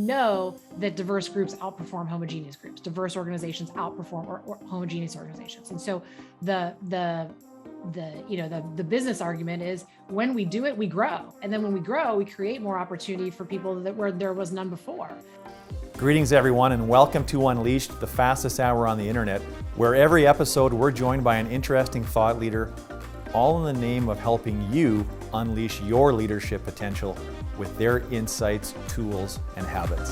know that diverse groups outperform homogeneous groups. Diverse organizations outperform or homogeneous organizations. And so the business argument is when we do it, we grow. And then when we grow, we create more opportunity for people where there was none before. Greetings everyone, and welcome to Unleashed, the fastest hour on the internet, where every episode we're joined by an interesting thought leader, all in the name of helping you unleash your leadership potential with their insights, tools, and habits.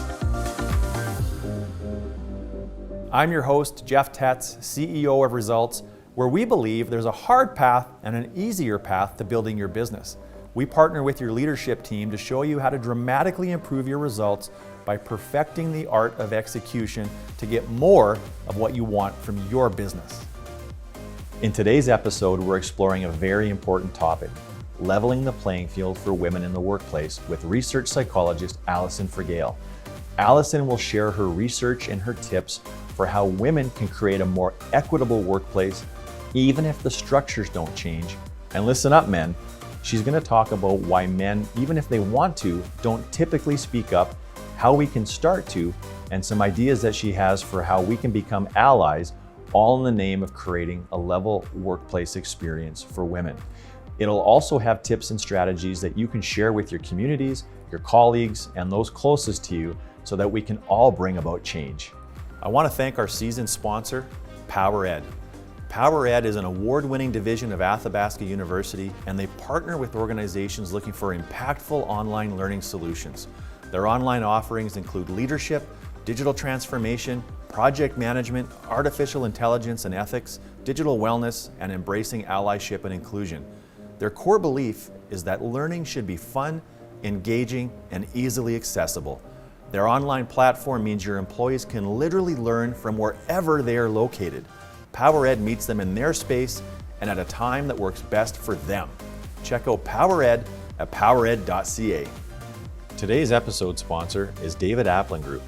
I'm your host, Jeff Tetz, CEO of Results, where we believe there's a hard path and an easier path to building your business. We partner with your leadership team to show you how to dramatically improve your results by perfecting the art of execution to get more of what you want from your business. In today's episode, we're exploring a very important topic, leveling the playing field for women in the workplace with research psychologist Alison Fragale. Alison will share her research and her tips for how women can create a more equitable workplace, even if the structures don't change. And listen up, men. She's going to talk about why men, even if they want to, don't typically speak up, how we can start to, and some ideas that she has for how we can become allies, all in the name of creating a level workplace experience for women. It'll also have tips and strategies that you can share with your communities, your colleagues, and those closest to you so that we can all bring about change. I want to thank our season sponsor, PowerEd. PowerEd is an award-winning division of Athabasca University, and they partner with organizations looking for impactful online learning solutions. Their online offerings include leadership, digital transformation, project management, artificial intelligence and ethics, digital wellness, and embracing allyship and inclusion. Their core belief is that learning should be fun, engaging, and easily accessible. Their online platform means your employees can literally learn from wherever they are located. PowerEd meets them in their space and at a time that works best for them. Check out PowerEd at powered.ca. Today's episode sponsor is David Applin Group.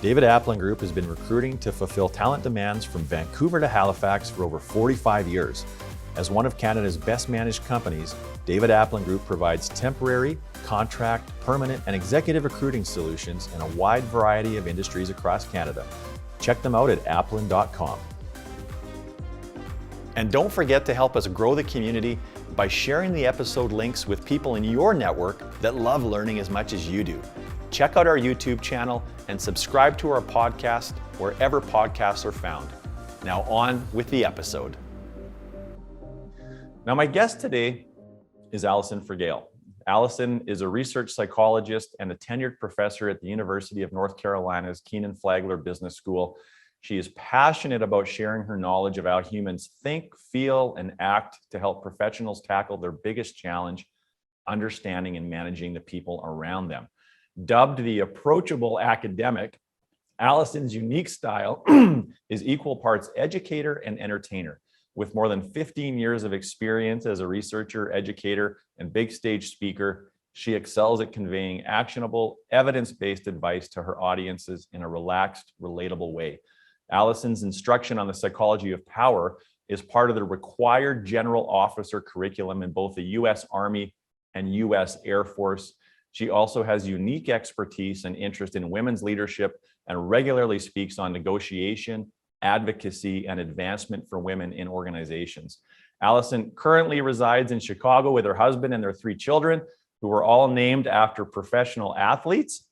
David Applin Group has been recruiting to fulfill talent demands from Vancouver to Halifax for over 45 years. As one of Canada's best managed companies, David Applin Group provides temporary, contract, permanent, and executive recruiting solutions in a wide variety of industries across Canada. Check them out at applin.com. And don't forget to help us grow the community by sharing the episode links with people in your network that love learning as much as you do. Check out our YouTube channel and subscribe to our podcast wherever podcasts are found. Now on with the episode. Now my guest today is Alison Fragale. Alison is a research psychologist and a tenured professor at the University of North Carolina's Kenan-Flagler Business School. She is passionate about sharing her knowledge of how humans think, feel, and act to help professionals tackle their biggest challenge, understanding and managing the people around them. Dubbed the approachable academic, Alison's unique style is equal parts educator and entertainer. With more than 15 years of experience as a researcher, educator, and big stage speaker, she excels at conveying actionable, evidence-based advice to her audiences in a relaxed, relatable way. Alison's instruction on the psychology of power is part of the required general officer curriculum in both the U.S. Army and U.S. Air Force. She also has unique expertise and interest in women's leadership and regularly speaks on negotiation, advocacy, and advancement for women in organizations. Alison currently resides in Chicago with her husband and their 3 children, who are all named after professional athletes.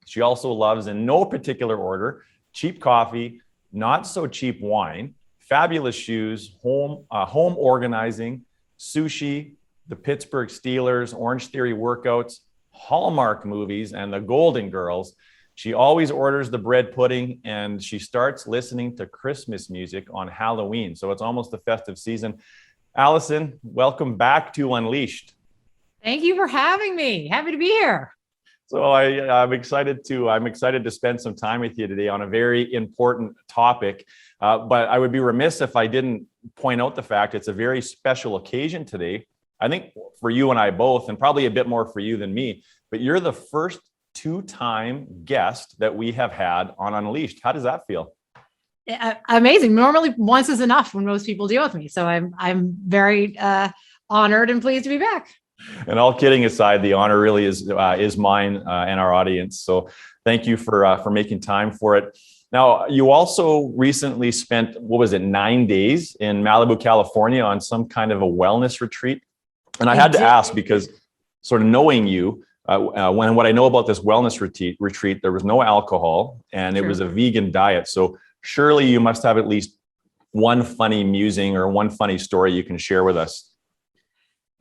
She also loves, in no particular order, cheap coffee, not so cheap wine, fabulous shoes, home organizing, sushi, the Pittsburgh Steelers, Orange Theory workouts, Hallmark movies, and the Golden Girls. She always orders the bread pudding, and she starts listening to Christmas music on Halloween. So it's almost the festive season. Alison, welcome back to Unleashed. Thank you for having me. Happy to be here. So I'm excited to spend some time with you today on a very important topic. But I would be remiss if I didn't point out the fact it's a very special occasion today. I think for you and I both, and probably a bit more for you than me, but you're the first 2-time guest that we have had on Unleashed. How does that feel? Amazing. Normally once is enough when most people deal with me. So I'm very honored and pleased to be back. And all kidding aside, the honor really is mine and our audience. So Thank you for making time for it. Now, you also recently spent, 9 days in Malibu, California on some kind of a wellness retreat. And I had to ask because sort of knowing you, what I know about this wellness retreat, there was no alcohol and it was a vegan diet. So surely you must have at least one funny musing or one funny story you can share with us.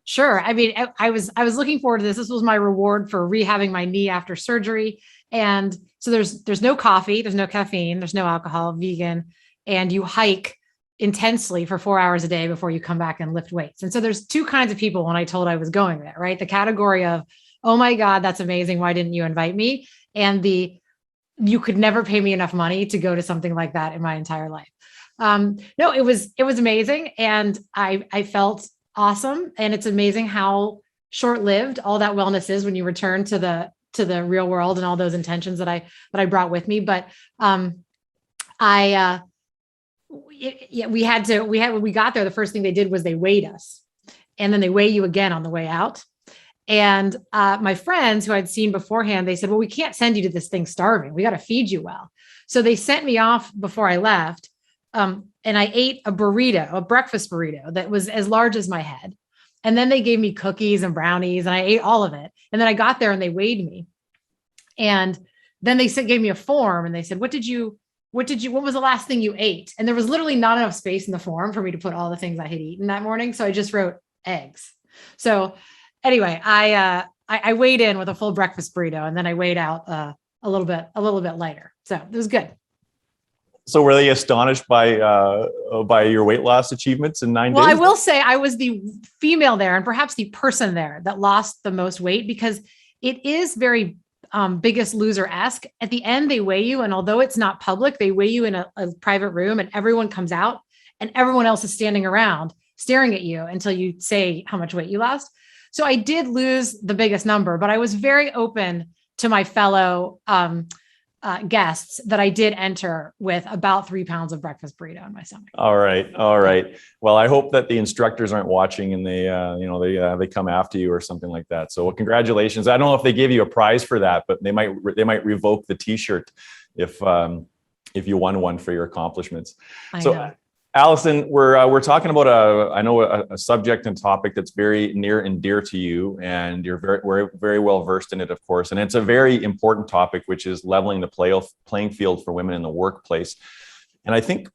Sure. I mean, I was looking forward to this. This was my reward for rehabbing my knee after surgery. And so there's no coffee, there's no caffeine, there's no alcohol, vegan, and you hike intensely for 4 hours a day before you come back and lift weights. And so there's two kinds of people when I told I was going there, right? The category of, oh my God, that's amazing. Why didn't you invite me? And you could never pay me enough money to go to something like that in my entire life. No, it was amazing. And I felt awesome. And it's amazing how short-lived all that wellness is when you return to the real world and all those intentions that I brought with me. But when we got there, the first thing they did was they weighed us, and then they weigh you again on the way out. And my friends who I'd seen beforehand, they said, well, we can't send you to this thing starving. We got to feed you well. So they sent me off before I left. And I ate a breakfast burrito that was as large as my head. And then they gave me cookies and brownies and I ate all of it. And then I got there and they weighed me. And then they gave me a form and they said, what was the last thing you ate? And there was literally not enough space in the form for me to put all the things I had eaten that morning. So I just wrote eggs. So anyway, I weighed in with a full breakfast burrito and then I weighed out a little bit lighter. So it was good. So were they astonished by your weight loss achievements in 9 days? Well, I will say I was the female there and perhaps the person there that lost the most weight because it is very Biggest Loser-esque. At the end, they weigh you. And although it's not public, they weigh you in a private room and everyone comes out and everyone else is standing around staring at you until you say how much weight you lost. So I did lose the biggest number, but I was very open to my fellow guests that I did enter with about 3 pounds of breakfast burrito in my stomach. All right. Well, I hope that the instructors aren't watching and they come after you or something like that. So congratulations. I don't know if they gave you a prize for that, but they might revoke the T-shirt if you won one for your accomplishments. I know. Alison, we're talking about a subject and topic that's very near and dear to you, and you're very well versed in it, of course. And it's a very important topic, which is leveling the playing field for women in the workplace. And I think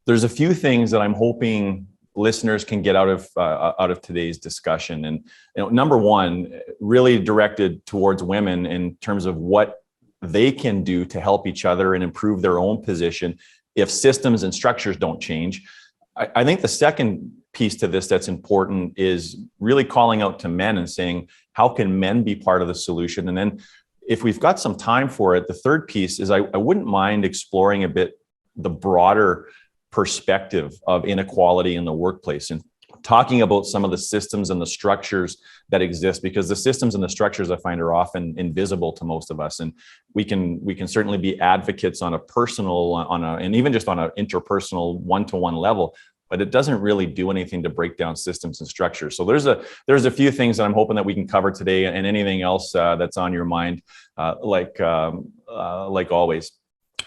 there's a few things that I'm hoping listeners can get out of today's discussion. And number one, really directed towards women in terms of what they can do to help each other and improve their own position if systems and structures don't change. I think the second piece to this that's important is really calling out to men and saying, how can men be part of the solution? And then if we've got some time for it, the third piece is I wouldn't mind exploring a bit the broader perspective of inequality in the workplace and talking about some of the systems and the structures that exist, because the systems and the structures I find are often invisible to most of us. And we can certainly be advocates on a personal, and even just on an interpersonal one-to-one level, but it doesn't really do anything to break down systems and structures. So there's a few things that I'm hoping that we can cover today, and anything else that's on your mind, like always.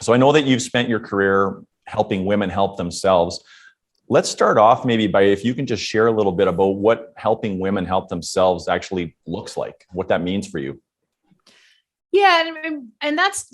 So I know that you've spent your career helping women help themselves. Let's start off maybe by, if you can just share a little bit about what helping women help themselves actually looks like, what that means for you. Yeah. And that's,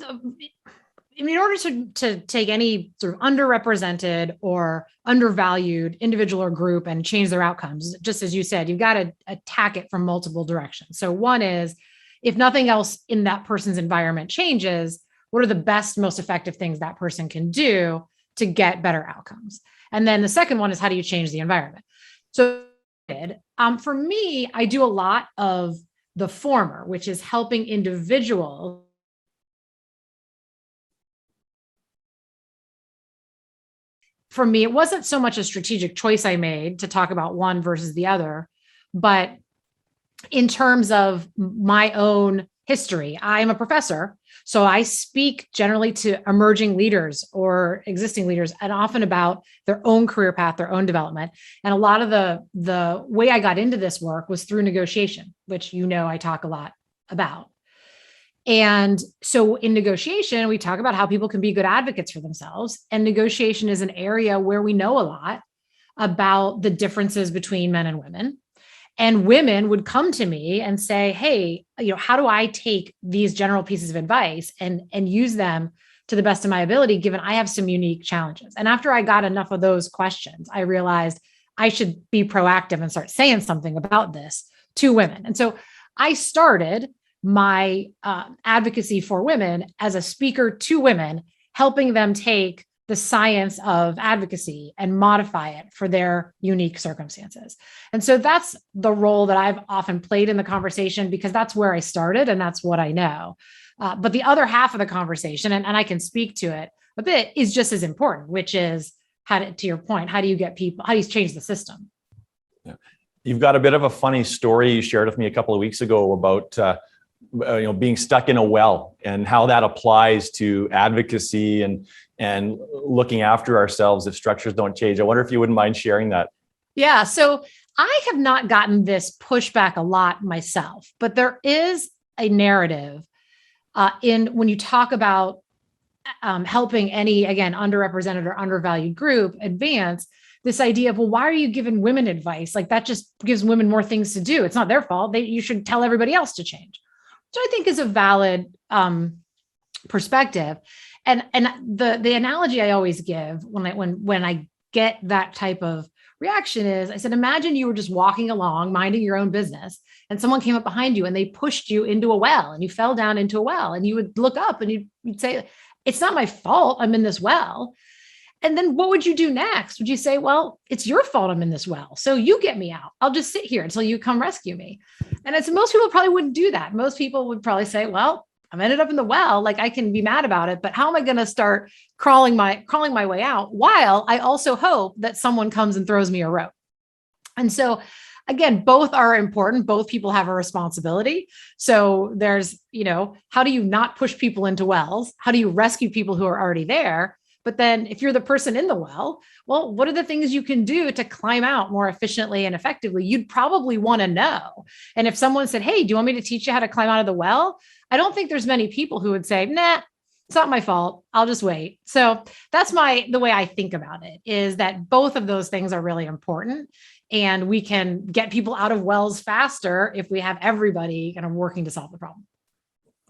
in order to take any sort of underrepresented or undervalued individual or group and change their outcomes, just as you said, you've got to attack it from multiple directions. So one is, if nothing else in that person's environment changes, what are the best, most effective things that person can do to get better outcomes? And then the second one is, how do you change the environment? So for me, I do a lot of the former, which is helping individuals for me, it wasn't so much a strategic choice I made to talk about one versus the other, but in terms of my own history, I'm a professor. So I speak generally to emerging leaders or existing leaders, and often about their own career path, their own development. And a lot of the way I got into this work was through negotiation, which I talk a lot about. And so in negotiation, we talk about how people can be good advocates for themselves. And negotiation is an area where we know a lot about the differences between men and women. And women would come to me and say, hey, how do I take these general pieces of advice and use them to the best of my ability, given I have some unique challenges? And after I got enough of those questions, I realized I should be proactive and start saying something about this to women. And so I started my advocacy for women as a speaker to women, helping them take the science of advocacy and modify it for their unique circumstances. And so that's the role that I've often played in the conversation, because that's where I started and that's what I know. But the other half of the conversation, and I can speak to it a bit, is just as important, which is to your point, how do you get people, how do you change the system? Yeah. You've got a bit of a funny story you shared with me a couple of weeks ago about being stuck in a well and how that applies to advocacy and looking after ourselves if structures don't change. I wonder if you wouldn't mind sharing that. Yeah. So I have not gotten this pushback a lot myself, but there is a narrative when you talk about helping any, again, underrepresented or undervalued group advance, this idea of, well, why are you giving women advice? Like that just gives women more things to do. It's not their fault. You should tell everybody else to change. So I think is a valid perspective. And the analogy I always give when I get that type of reaction is, I said, imagine you were just walking along, minding your own business, and someone came up behind you and they pushed you into a well and you fell down into a well, and you would look up and you'd say, it's not my fault I'm in this well. And then what would you do next? Would you say, well, it's your fault I'm in this well, so you get me out. I'll just sit here until you come rescue me. And most people probably wouldn't do that. Most people would probably say, well, I'm ended up in the well, like I can be mad about it, but how am I going to start crawling my way out, while I also hope that someone comes and throws me a rope? And so again, both are important. Both people have a responsibility. So there's, how do you not push people into wells? How do you rescue people who are already there? But then if you're the person in the well, what are the things you can do to climb out more efficiently and effectively? You'd probably want to know. And if someone said, hey, do you want me to teach you how to climb out of the well? I don't think there's many people who would say, nah, it's not my fault. I'll just wait. So that's the way I think about it, is that both of those things are really important. And we can get people out of wells faster if we have everybody kind of working to solve the problem.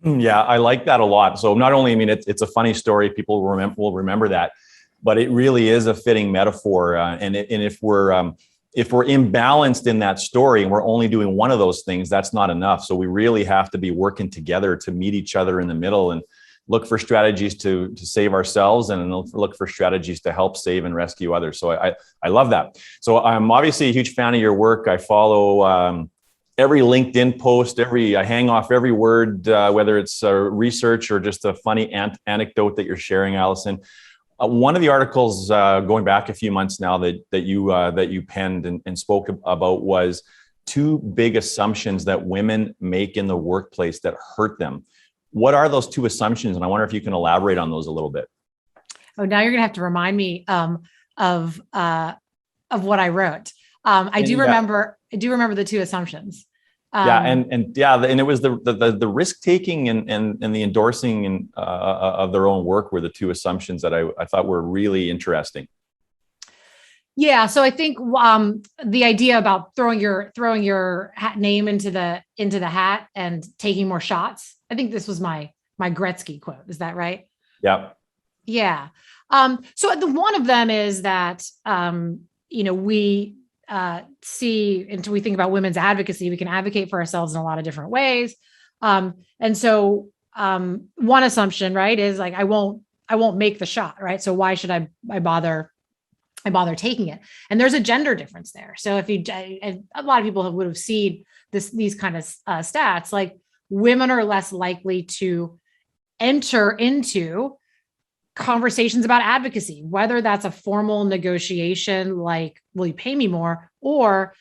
Yeah, I like that a lot. So not only, it's a funny story, people will remember that, but it really is a fitting metaphor. And if we're imbalanced in that story and we're only doing one of those things, that's not enough. So we really have to be working together to meet each other in the middle and look for strategies to save ourselves and look for strategies to help save and rescue others. So I love that. So I'm obviously a huge fan of your work. I follow every LinkedIn post, I hang off every word, whether it's research or just a funny anecdote that you're sharing, Alison. One of the articles going back a few months now that you penned and spoke about was 2 big assumptions that women make in the workplace that hurt them. What are those 2 assumptions? And I wonder if you can elaborate on those a little bit. Oh, now you're going to have to remind me of what I wrote. I do remember the 2 assumptions. And it was the risk taking and the endorsing of their own work were the 2 assumptions that I thought were really interesting. Yeah, so I think the idea about throwing your name into the hat and taking more shots. I think this was my Gretzky quote. Is that right? Yeah. Yeah. So one of them is that we see, until we think about women's advocacy, we can advocate for ourselves in a lot of different ways. And so one assumption, right, is like, I won't make the shot, right? So why should I bother taking it? And there's a gender difference there. So if a lot of people would have seen these kind of stats, like women are less likely to enter into conversations about advocacy, whether that's a formal negotiation, like, will you pay me more? Or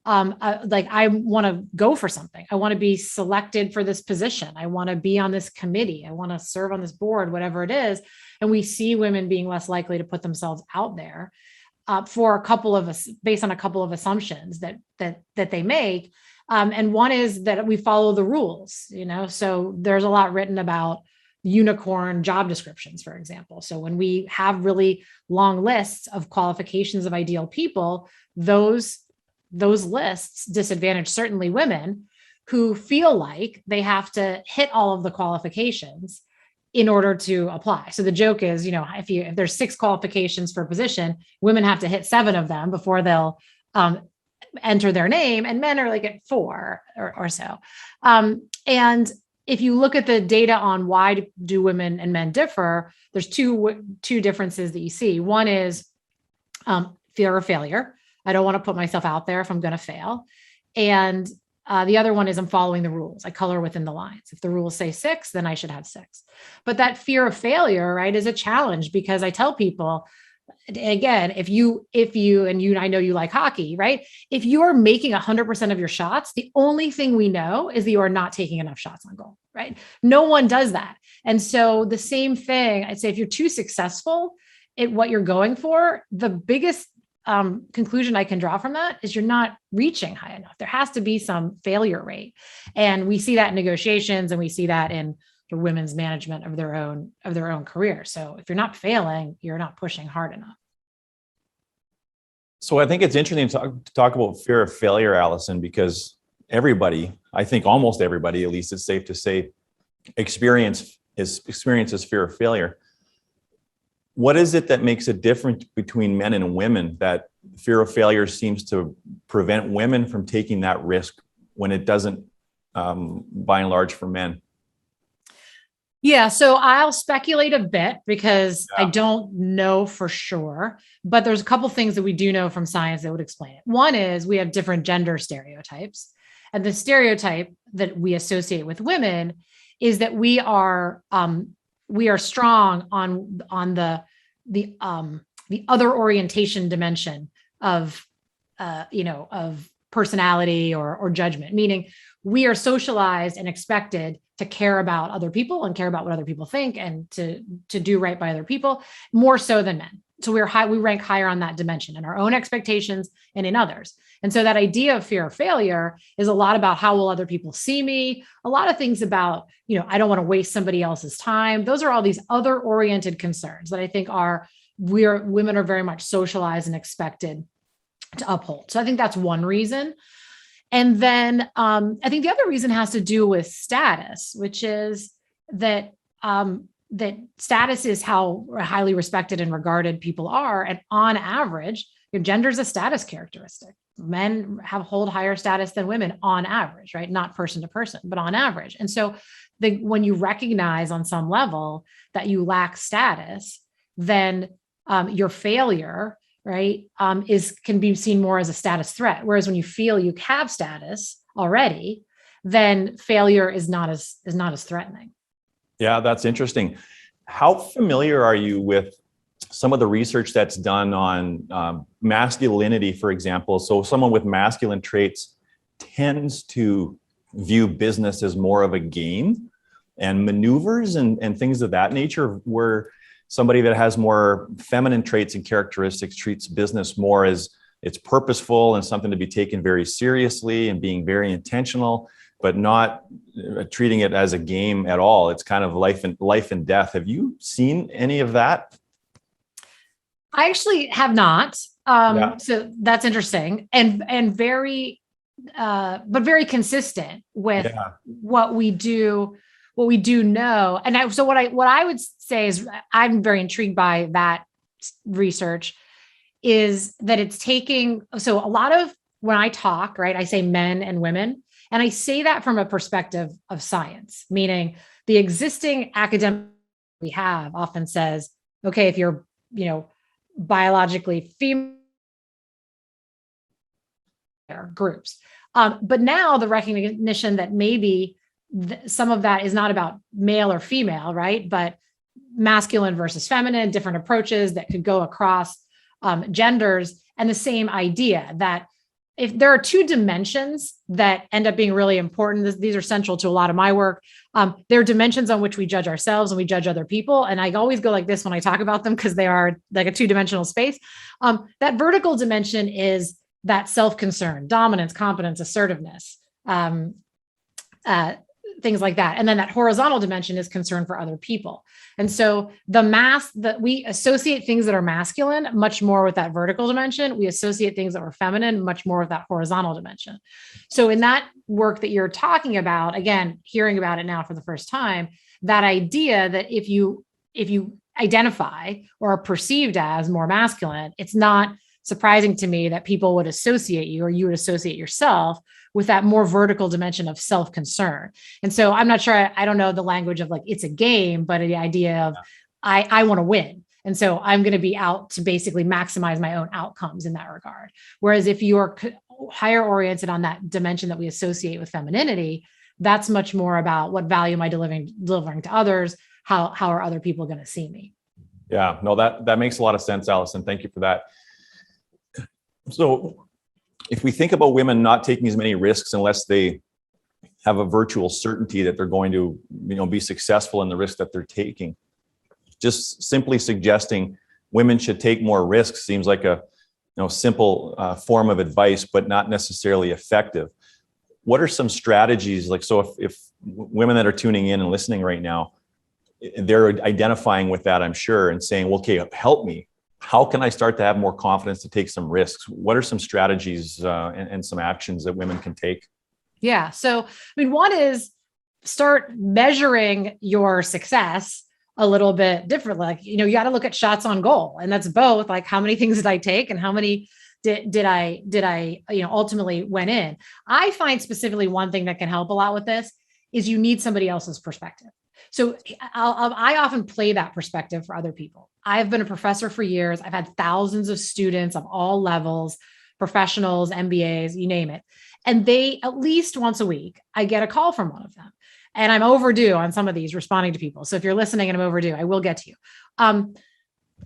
like, I want to go for something. I want to be selected for this position. I want to be on this committee. I want to serve on this board, whatever it is. And we see women being less likely to put themselves out there based on a couple of assumptions that they make. And one is that we follow the rules, so there's a lot written about unicorn job descriptions, for example. So when we have really long lists of qualifications of ideal people, those lists disadvantage certainly women who feel like they have to hit all of the qualifications in order to apply. So the joke is, if there's 6 qualifications for a position, women have to hit 7 of them before they'll enter their name, and men are like at 4 or so. And if you look at the data on why do women and men differ, there's two differences that you see. One is fear of failure. I don't want to put myself out there if I'm going to fail. And the other one is I'm following the rules. I color within the lines. If the rules say 6, then I should have 6. But that fear of failure, right, is a challenge, because I tell people, again, if you, I know you like hockey, right? If you are making 100% of your shots, the only thing we know is that you are not taking enough shots on goal, right? No one does that. And so the same thing, I'd say, if you're too successful at what you're going for, the biggest conclusion I can draw from that is you're not reaching high enough. There has to be some failure rate. And we see that in negotiations, and we see that in the women's management of their own career. So if you're not failing, you're not pushing hard enough. So I think it's interesting to talk about fear of failure, Alison, because everybody, I think almost everybody, at least it's safe to say, experiences fear of failure. What is it that makes it different between men and women, that fear of failure seems to prevent women from taking that risk when it doesn't, by and large, for men? Yeah, so I'll speculate a bit because I don't know for sure, but there's a couple things that we do know from science that would explain it. One is we have different gender stereotypes, and the stereotype that we associate with women is that we are strong on the other orientation dimension of personality or judgment, meaning we are socialized and expected to care about other people and care about what other people think and to do right by other people more so than men. So we rank higher on that dimension in our own expectations and in others. And so that idea of fear of failure is a lot about how will other people see me, a lot of things about, I don't want to waste somebody else's time. Those are all these other oriented concerns that I think women are very much socialized and expected to uphold. So I think that's one reason. And then I think the other reason has to do with status, which is that that status is how highly respected and regarded people are. And on average, gender is a status characteristic. Men hold higher status than women on average, right? Not person to person, but on average. And so when you recognize on some level that you lack status, then your failure, right, can be seen more as a status threat. Whereas when you feel you have status already, then failure is not as threatening. Yeah, that's interesting. How familiar are you with some of the research that's done on masculinity, for example? So someone with masculine traits tends to view business as more of a game, and maneuvers and things of that nature, where somebody that has more feminine traits and characteristics treats business more as it's purposeful and something to be taken very seriously and being very intentional, but not treating it as a game at all. It's kind of life and death. Have you seen any of that? I actually have not. So that's interesting and very, but very consistent with what we do know. And so what I would say is I'm very intrigued by that research is that it's taking, so a lot of when I talk, right, I say men and women, and I say that from a perspective of science, meaning the existing academic we have often says, okay, if you're, biologically female groups. But now the recognition that maybe some of that is not about male or female, right? But masculine versus feminine, different approaches that could go across genders, and the same idea that if there are two dimensions that end up being really important, these are central to a lot of my work. There are dimensions on which we judge ourselves and we judge other people. And I always go like this when I talk about them because they are like a two-dimensional space. That vertical dimension is that self-concern, dominance, competence, assertiveness, things like that. And then that horizontal dimension is concern for other people. And so that we associate things that are masculine much more with that vertical dimension. We associate things that are feminine much more with that horizontal dimension. So in that work that you're talking about, again, hearing about it now for the first time, that idea that if you identify or are perceived as more masculine, it's not surprising to me that people would associate you, or you would associate yourself with that more vertical dimension of self-concern. And so I'm not sure, I don't know the language of like, it's a game, but the idea of I want to win. And so I'm going to be out to basically maximize my own outcomes in that regard. Whereas if you're higher oriented on that dimension that we associate with femininity, that's much more about what value am I delivering to others? How are other people going to see me? Yeah, no, that makes a lot of sense, Alison. Thank you for that. So if we think about women not taking as many risks unless they have a virtual certainty that they're going to, be successful in the risk that they're taking, just simply suggesting women should take more risks seems like a simple form of advice, but not necessarily effective. What are some strategies? Like, so if women that are tuning in and listening right now, they're identifying with that, I'm sure, and saying, well, okay, help me. How can I start to have more confidence to take some risks? What are some strategies and some actions that women can take? Yeah. So, one is start measuring your success a little bit differently. Like, you got to look at shots on goal, and that's both like how many things did I take and how many did I ultimately went in. I find specifically one thing that can help a lot with this is you need somebody else's perspective. So I often play that perspective for other people. I've been a professor for years. I've had thousands of students of all levels, professionals, MBAs, you name it. And they, at least once a week, I get a call from one of them. And I'm overdue on some of these responding to people. So if you're listening and I'm overdue, I will get to you. And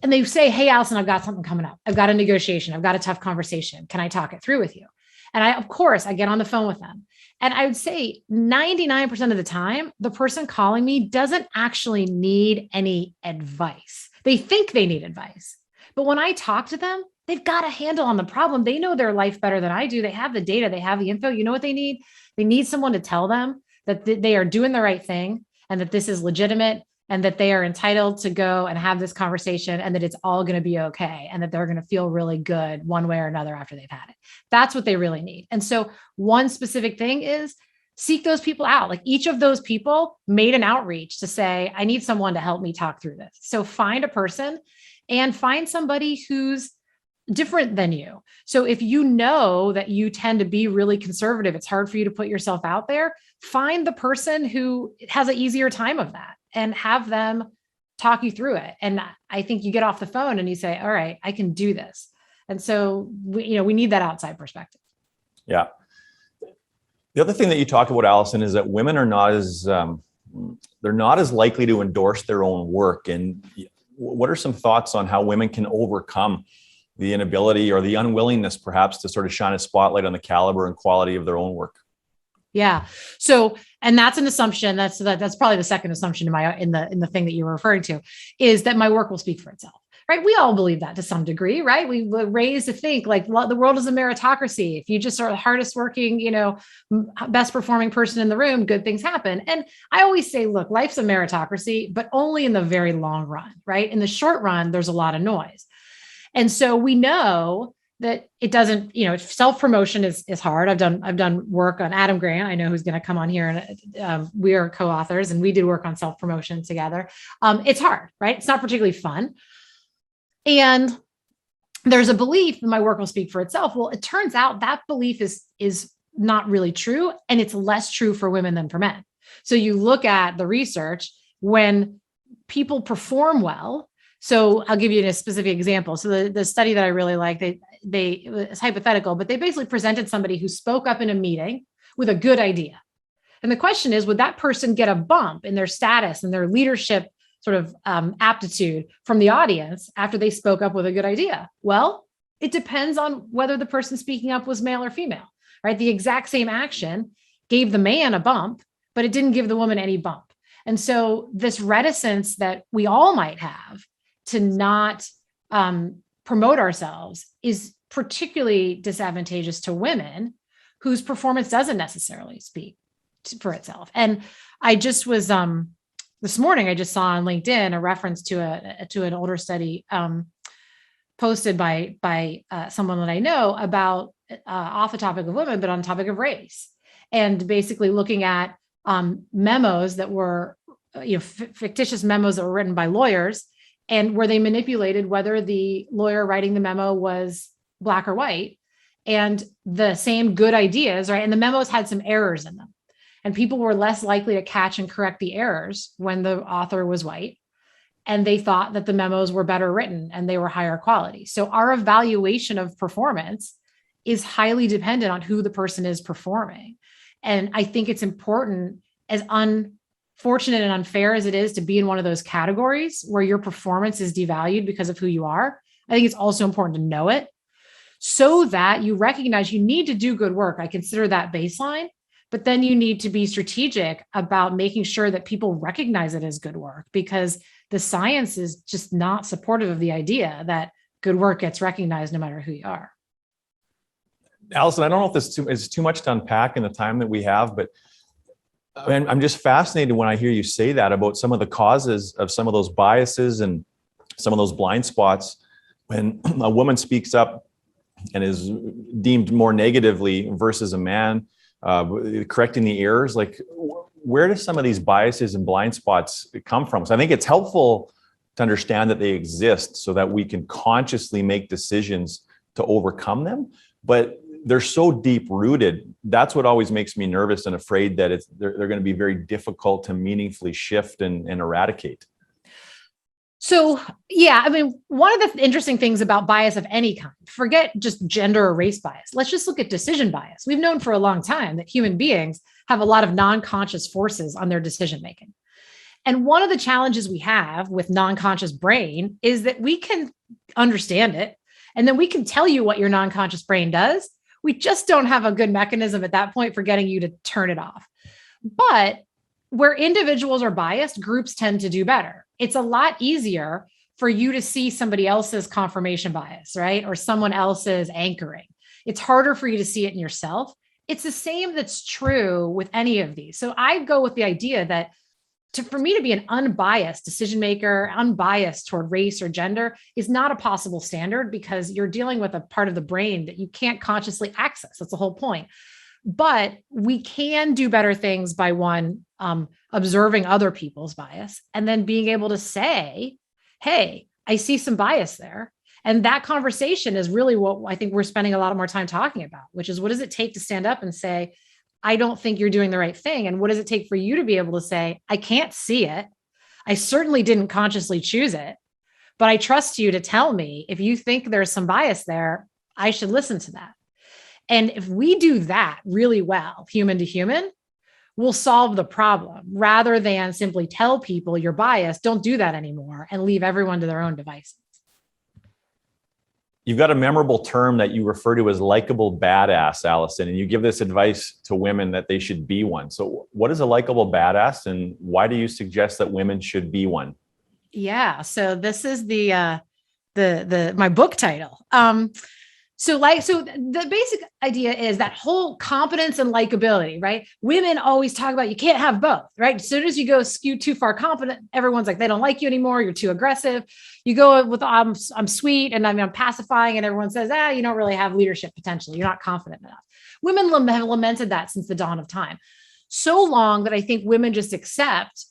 they say, hey, Alison, I've got something coming up. I've got a negotiation. I've got a tough conversation. Can I talk it through with you? And of course, I get on the phone with them. And I would say 99% of the time, the person calling me doesn't actually need any advice. They think they need advice. But when I talk to them, they've got a handle on the problem. They know their life better than I do. They have the data. They have the info. You know what they need? They need someone to tell them that they are doing the right thing and that this is legitimate and that they are entitled to go and have this conversation and that it's all going to be okay and that they're going to feel really good one way or another after they've had it. That's what they really need. And so one specific thing is seek those people out. Like each of those people made an outreach to say, I need someone to help me talk through this. So find a person and find somebody who's different than you. So if you know that you tend to be really conservative, it's hard for you to put yourself out there, find the person who has an easier time of that and have them talk you through it. And I think you get off the phone and you say, all right, I can do this. And so we need that outside perspective. Yeah. The other thing that you talked about, Alison, is that women are not as they're not as likely to endorse their own work. And what are some thoughts on how women can overcome the inability or the unwillingness, perhaps, to sort of shine a spotlight on the caliber and quality of their own work? Yeah. So, and that's an assumption. That's probably the second assumption in the thing that you were referring to, is that my work will speak for itself. Right? We all believe that to some degree, right? We were raised to think like the world is a meritocracy. If you just are the hardest working, best performing person in the room, good things happen. And I always say, look, life's a meritocracy, but only in the very long run, right? In the short run, there's a lot of noise. And so we know that it doesn't, self-promotion is hard. I've done work on Adam Grant. I know who's going to come on here, and we are co-authors, and we did work on self-promotion together. It's hard, right? It's not particularly fun. And there's a belief that my work will speak for itself. Well, it turns out that belief is not really true, and it's less true for women than for men. So you look at the research when people perform well. So I'll give you a specific example. So the study that I really like, it's hypothetical, but they basically presented somebody who spoke up in a meeting with a good idea. And the question is, would that person get a bump in their status and their leadership sort of aptitude from the audience after they spoke up with a good idea? Well, it depends on whether the person speaking up was male or female, right? The exact same action gave the man a bump, but it didn't give the woman any bump. And so this reticence that we all might have to not promote ourselves is particularly disadvantageous to women whose performance doesn't necessarily speak for itself. And I just was, this morning, I just saw on LinkedIn a reference to an older study posted by someone that I know about off the topic of women, but on the topic of race, and basically looking at memos that were, fictitious memos that were written by lawyers, and where they manipulated whether the lawyer writing the memo was Black or white, and the same good ideas, right? And the memos had some errors in them, and people were less likely to catch and correct the errors when the author was white. And they thought that the memos were better written and they were higher quality. So our evaluation of performance is highly dependent on who the person is performing. And I think it's important, as unfortunate and unfair as it is to be in one of those categories where your performance is devalued because of who you are, I think it's also important to know it so that you recognize you need to do good work. I consider that baseline, but then you need to be strategic about making sure that people recognize it as good work, because the science is just not supportive of the idea that good work gets recognized no matter who you are. Alison, I don't know if this is too much to unpack in the time that we have, but I'm just fascinated when I hear you say that about some of the causes of some of those biases and some of those blind spots. When a woman speaks up and is deemed more negatively versus a man, correcting the errors, like where do some of these biases and blind spots come from? So I think it's helpful to understand that they exist so that we can consciously make decisions to overcome them. But they're so deep rooted. That's what always makes me nervous and afraid that they're going to be very difficult to meaningfully shift and eradicate. So, yeah, I mean, one of the interesting things about bias of any kind, forget just gender or race bias. Let's just look at decision bias. We've known for a long time that human beings have a lot of non-conscious forces on their decision-making. And one of the challenges we have with non-conscious brain is that we can understand it, and then we can tell you what your non-conscious brain does. We just don't have a good mechanism at that point for getting you to turn it off. But where individuals are biased, groups tend to do better. It's a lot easier for you to see somebody else's confirmation bias, right? Or someone else's anchoring. It's harder for you to see it in yourself. It's the same that's true with any of these. So I go with the idea that for me to be an unbiased decision maker, unbiased toward race or gender, is not a possible standard, because you're dealing with a part of the brain that you can't consciously access. That's the whole point. But we can do better things by observing other people's bias, and then being able to say, hey, I see some bias there. And that conversation is really what I think we're spending a lot more time talking about, which is, what does it take to stand up and say, I don't think you're doing the right thing? And what does it take for you to be able to say, I can't see it. I certainly didn't consciously choose it, but I trust you to tell me if you think there's some bias there, I should listen to that. And if we do that really well, human to human, we'll solve the problem, rather than simply tell people you're biased, don't do that anymore, and leave everyone to their own devices. You've got a memorable term that you refer to as likable badass, Alison, and you give this advice to women that they should be one. So what is a likable badass, and why do you suggest that women should be one? Yeah. So this is the my book title. So the basic idea is that whole competence and likability, right? Women always talk about you can't have both, right? As soon as you go skew too far competent, everyone's like, they don't like you anymore. You're too aggressive. You go with I'm sweet and I'm pacifying, and everyone says, you don't really have leadership potential. You're not confident enough. Women have lamented that since the dawn of time. So long that I think women just accept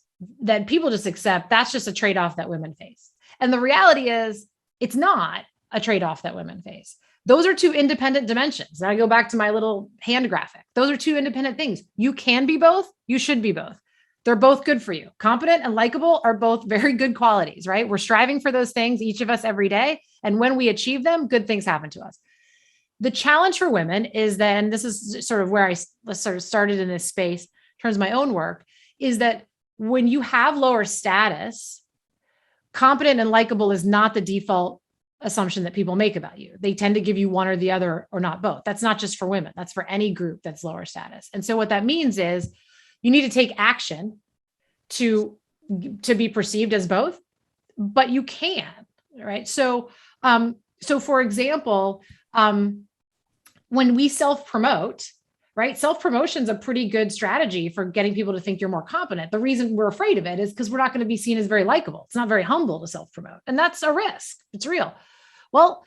that people just accept that's just a trade-off that women face. And the reality is it's not a trade-off that women face. Those are two independent dimensions. And I go back to my little hand graphic. Those are two independent things. You can be both. You should be both. They're both good for you. Competent and likable are both very good qualities, right? We're striving for those things, each of us every day. And when we achieve them, good things happen to us. The challenge for women is then, this is sort of where I sort of started in this space in terms of my own work, is that when you have lower status, competent and likable is not the default assumption that people make about you. They tend to give you one or the other, or not both. That's not just for women. That's for any group that's lower status. And so what that means is you need to take action to be perceived as both, but you can, right? So for example, when we self-promote, right? Self-promotion is a pretty good strategy for getting people to think you're more competent. The reason we're afraid of it is because we're not going to be seen as very likable. It's not very humble to self-promote. And that's a risk. It's real. Well,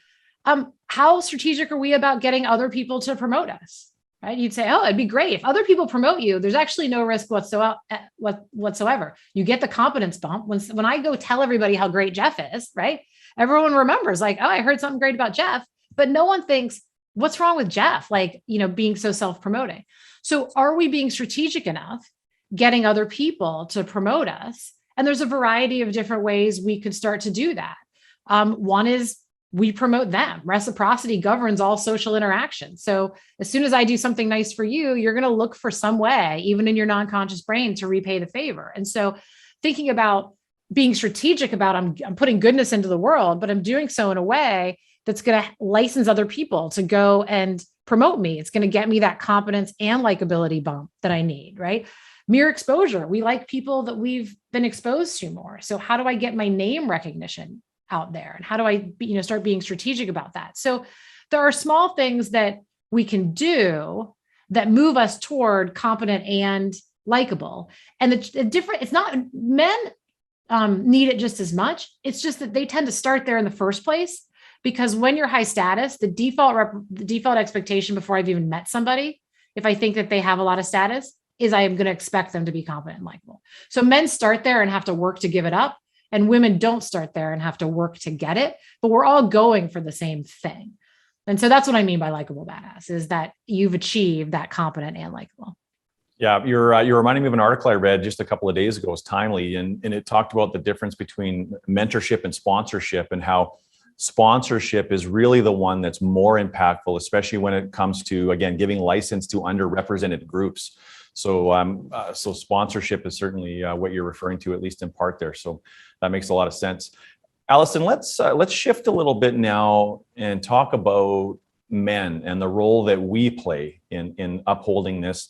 how strategic are we about getting other people to promote us? Right? You'd say, oh, it'd be great if other people promote you. There's actually no risk whatsoever. You get the competence bump. When I go tell everybody how great Jeff is, right? Everyone remembers like, oh, I heard something great about Jeff, but no one thinks, what's wrong with Jeff? Like, being so self-promoting. So are we being strategic enough, getting other people to promote us? And there's a variety of different ways we could start to do that. One is we promote them. Reciprocity governs all social interactions. So as soon as I do something nice for you, you're going to look for some way, even in your non-conscious brain, to repay the favor. And so thinking about being strategic about I'm putting goodness into the world, but I'm doing so in a way that's going to license other people to go and promote me. It's going to get me that competence and likability bump that I need, right? Mere exposure. We like people that we've been exposed to more. So how do I get my name recognition out there? And how do I, start being strategic about that? So there are small things that we can do that move us toward competent and likable. And the different, it's not men need it just as much. It's just that they tend to start there in the first place, because when you're high status, the default expectation before I've even met somebody, if I think that they have a lot of status, is I am going to expect them to be competent and likable. So men start there and have to work to give it up. And women don't start there and have to work to get it, but we're all going for the same thing. And so that's what I mean by likable badass, is that you've achieved that competent and likable. Yeah, you're reminding me of an article I read just a couple of days ago. It was timely, and it talked about the difference between mentorship and sponsorship, and how sponsorship is really the one that's more impactful, especially when it comes to, again, giving license to underrepresented groups. So sponsorship is certainly what you're referring to, at least in part there. So that makes a lot of sense. Alison, let's shift a little bit now and talk about men and the role that we play in upholding this,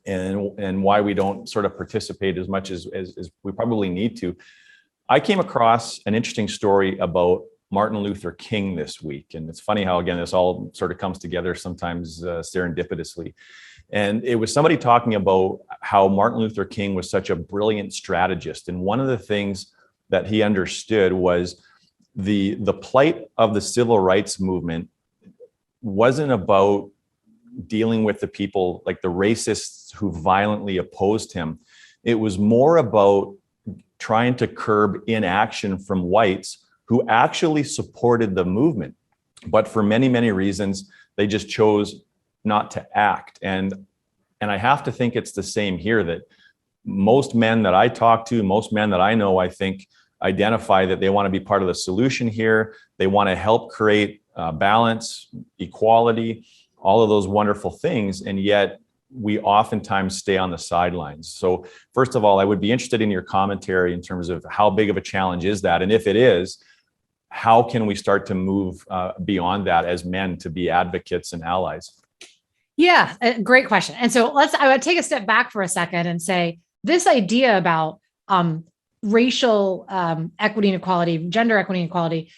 and why we don't sort of participate as much as we probably need to. I came across an interesting story about Martin Luther King this week. And it's funny how, again, this all sort of comes together sometimes serendipitously. And it was somebody talking about how Martin Luther King was such a brilliant strategist. And one of the things that he understood was the plight of the civil rights movement wasn't about dealing with the people like the racists who violently opposed him. It was more about trying to curb inaction from whites who actually supported the movement. But for many, many reasons, they just chose not to act. And I have to think it's the same here, that most men that I talk to, most men that I know, I think, identify that they want to be part of the solution here. They want to help create balance, equality, all of those wonderful things. And yet we oftentimes stay on the sidelines. So first of all, I would be interested in your commentary in terms of how big of a challenge is that? And if it is, how can we start to move beyond that as men to be advocates and allies? Yeah, great question. And so I would take a step back for a second and say, this idea about racial equity and equality, gender equity and equality,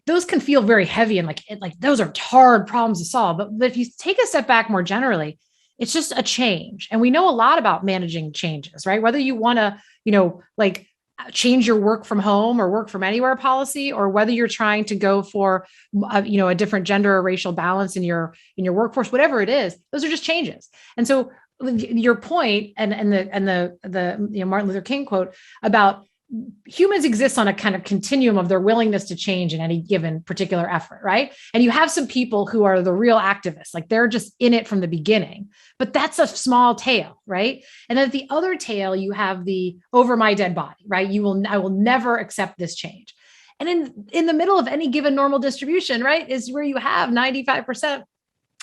those can feel very heavy and like those are hard problems to solve. But if you take a step back more generally, it's just a change. And we know a lot about managing changes, right? Whether you want to, change your work from home or work from anywhere policy, or whether you're trying to go for, a different gender or racial balance in your workforce, whatever it is, those are just changes. And so your point and the Martin Luther King quote about humans exist on a kind of continuum of their willingness to change in any given particular effort, right? And you have some people who are the real activists, like they're just in it from the beginning, but that's a small tail, right? And then at the other tail, you have the over my dead body, right? I will never accept this change. And in the middle of any given normal distribution, right, is where you have 95% of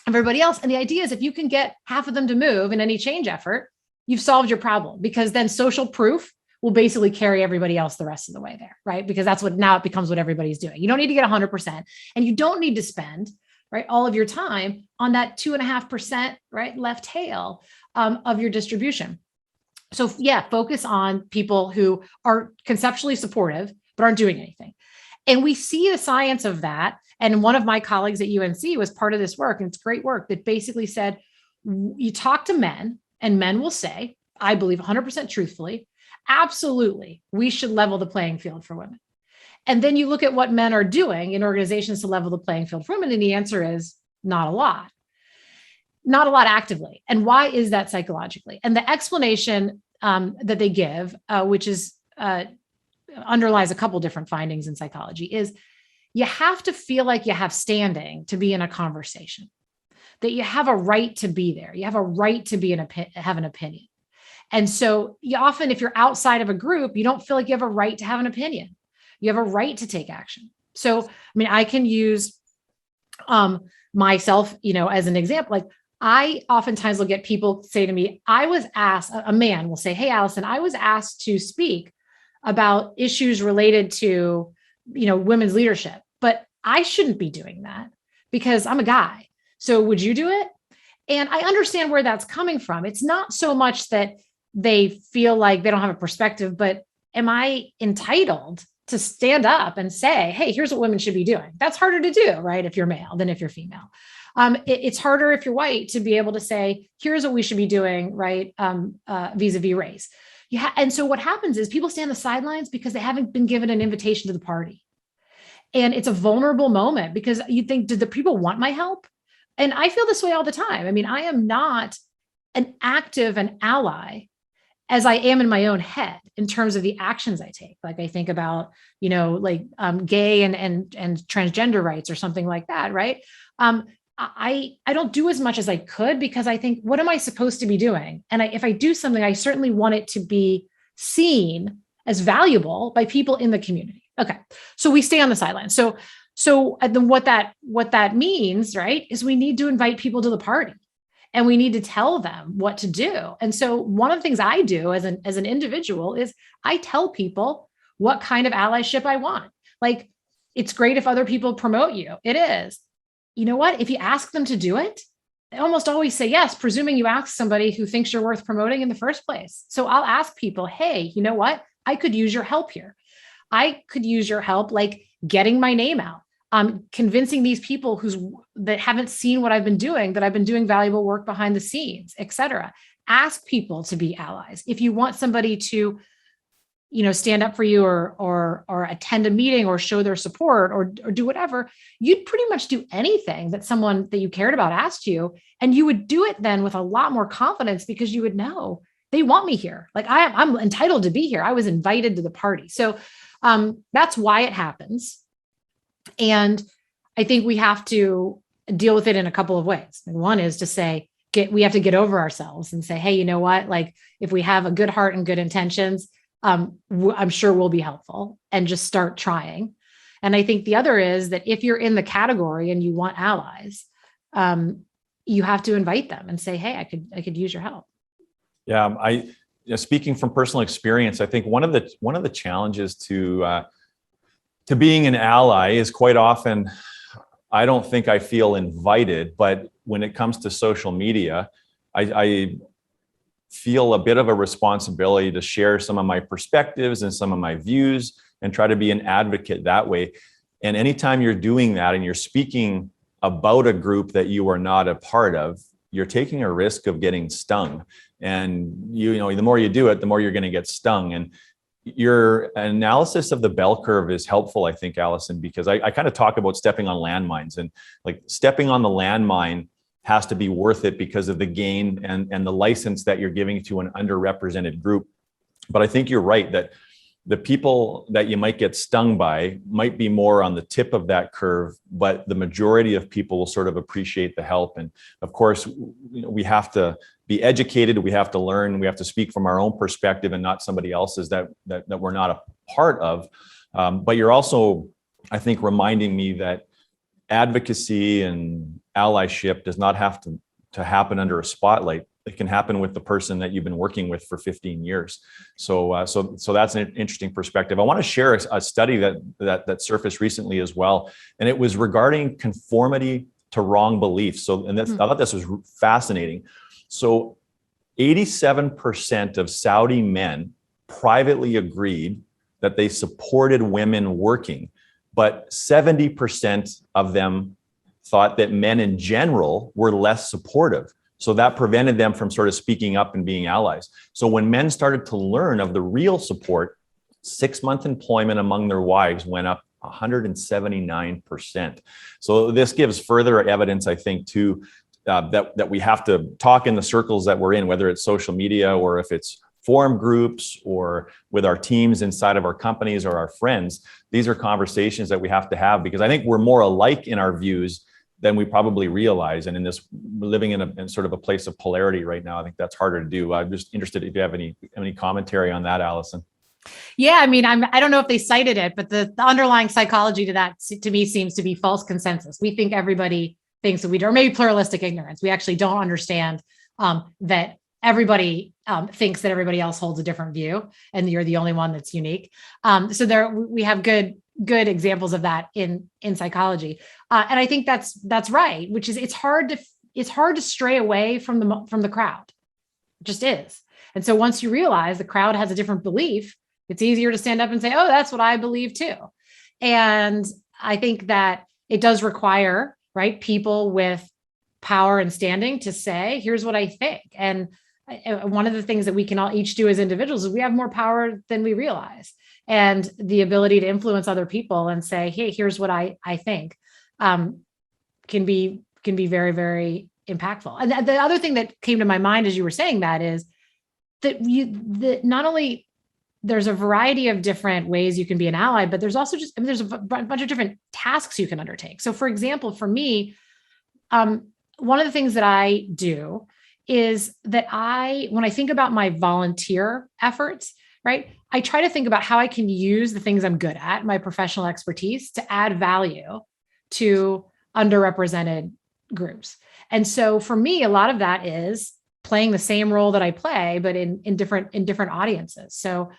everybody else. And the idea is if you can get half of them to move in any change effort, you've solved your problem, because then social proof will basically carry everybody else the rest of the way there, right? Because that's now it becomes what everybody's doing. You don't need to get 100%, and you don't need to spend, right, all of your time on that 2.5%, right, left tail of your distribution. So yeah, focus on people who are conceptually supportive, but aren't doing anything. And we see the science of that. And one of my colleagues at UNC was part of this work, and it's great work, that basically said, you talk to men, and men will say, I believe 100% truthfully, absolutely, we should level the playing field for women. And then you look at what men are doing in organizations to level the playing field for women, and the answer is not a lot. Not a lot actively. And why is that psychologically? And the explanation that they give, which is underlies a couple different findings in psychology, is you have to feel like you have standing to be in a conversation, that you have a right to be there. You have a right to be have an opinion. And so you often, if you're outside of a group, you don't feel like you have a right to have an opinion. You have a right to take action. So, I mean, I can use myself, as an example. Like, I oftentimes will get people say to me, I was asked, a man will say, hey, Alison, I was asked to speak about issues related to, women's leadership, but I shouldn't be doing that because I'm a guy. So would you do it? And I understand where that's coming from. It's not so much that they feel like they don't have a perspective, but am I entitled to stand up and say, hey, here's what women should be doing? That's harder to do, right? If you're male than if you're female. It's harder if you're white to be able to say, here's what we should be doing, right? Vis-a-vis race. And so what happens is people stay on the sidelines because they haven't been given an invitation to the party. And it's a vulnerable moment because you think, did the people want my help? And I feel this way all the time. I mean, I am not an ally as I am in my own head in terms of the actions I take. Like I think about, gay and transgender rights or something like that, right? I don't do as much as I could because I think, what am I supposed to be doing? And if I do something, I certainly want it to be seen as valuable by people in the community. Okay. So we stay on the sidelines. So then what that means, right, is we need to invite people to the party and we need to tell them what to do. And so one of the things I do as an individual is I tell people what kind of allyship I want. Like, it's great if other people promote you. It is. You know what? If you ask them to do it, they almost always say yes, presuming you ask somebody who thinks you're worth promoting in the first place. So I'll ask people, hey, you know what? I could use your help here. I could use your help, like getting my name out, convincing these people that haven't seen what I've been doing, that I've been doing valuable work behind the scenes, et cetera. Ask people to be allies. If you want somebody to, stand up for you or attend a meeting or show their support or do whatever, you'd pretty much do anything that someone that you cared about asked you. And you would do it then with a lot more confidence because you would know they want me here. Like I'm entitled to be here. I was invited to the party. So that's why it happens. And I think we have to deal with it in a couple of ways. And one is to say, we have to get over ourselves and say, hey, you know what? Like, if we have a good heart and good intentions, I'm sure we'll be helpful, and just start trying. And I think the other is that if you're in the category and you want allies, you have to invite them and say, hey, I could use your help. Yeah, speaking from personal experience, I think one of the challenges to being an ally is quite often, I don't think I feel invited, but when it comes to social media, I feel a bit of a responsibility to share some of my perspectives and some of my views and try to be an advocate that way. And anytime you're doing that and you're speaking about a group that you are not a part of, you're taking a risk of getting stung. And the more you do it, the more you're going to get stung. And your analysis of the bell curve is helpful, I think, Alison, because I kind of talk about stepping on landmines, and like stepping on the landmine has to be worth it because of the gain and the license that you're giving to an underrepresented group. But I think you're right that the people that you might get stung by might be more on the tip of that curve, but the majority of people will sort of appreciate the help. And of course, we have to be educated, we have to learn, we have to speak from our own perspective and not somebody else's that we're not a part of. But you're also, I think, reminding me that advocacy and allyship does not have to happen under a spotlight. It can happen with the person that you've been working with for 15 years. So that's an interesting perspective. I want to share a study that surfaced recently as well, and it was regarding conformity to wrong beliefs. I thought this was fascinating. So 87% of Saudi men privately agreed that they supported women working, but 70% of them thought that men in general were less supportive. So that prevented them from sort of speaking up and being allies. So when men started to learn of the real support, 6-month employment among their wives went up 179%. So this gives further evidence, I think, too, that we have to talk in the circles that we're in, whether it's social media or if it's forum groups or with our teams inside of our companies or our friends. These are conversations that we have to have, because I think we're more alike in our views than we probably realize. And in this, living in sort of a place of polarity right now, I think that's harder to do. I'm just interested if you have any commentary on that, Alison. Yeah, I mean, I don't know if they cited it, but the underlying psychology to that, to me, seems to be false consensus. We think everybody thinks that we do, or maybe pluralistic ignorance. We actually don't understand that everybody thinks that everybody else holds a different view, and you're the only one that's unique. So there, we have good examples of that in psychology, and I think that's right. Which is, it's hard to stray away from the crowd. It just is. And so once you realize the crowd has a different belief, it's easier to stand up and say, "Oh, that's what I believe too." And I think that it does require, right, people with power and standing to say, "Here's what I think." And one of the things that we can all each do as individuals is we have more power than we realize, and the ability to influence other people and say, "Hey, here's what I think," can be very, very impactful. And the other thing that came to my mind as you were saying that is that not only there's a variety of different ways you can be an ally, but there's also just, there's a bunch of different tasks you can undertake. So for example, for me, one of the things that I do is that when I think about my volunteer efforts, right, I try to think about how I can use the things I'm good at, my professional expertise, to add value to underrepresented groups. And so for me, a lot of that is playing the same role that I play, but in different audiences. So,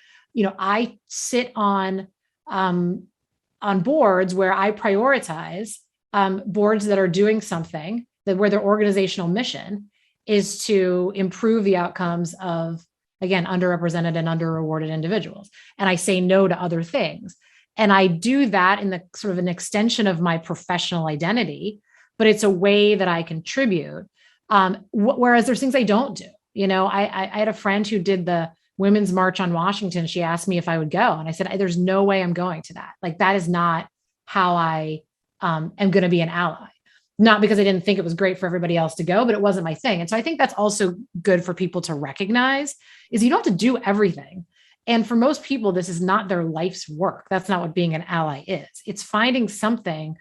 I sit on boards where I prioritize boards that are doing something where their organizational mission is to improve the outcomes of, again, underrepresented and underrewarded individuals. And I say no to other things. And I do that in the sort of an extension of my professional identity, but it's a way that I contribute. Whereas there's things I don't do. I had a friend who did the Women's March on Washington. She asked me if I would go. And I said, there's no way I'm going to that. Like, that is not how I am going to be an ally. Not because I didn't think it was great for everybody else to go, but it wasn't my thing. And so I think that's also good for people to recognize, is you don't have to do everything. And for most people, this is not their life's work. That's not what being an ally is. It's finding something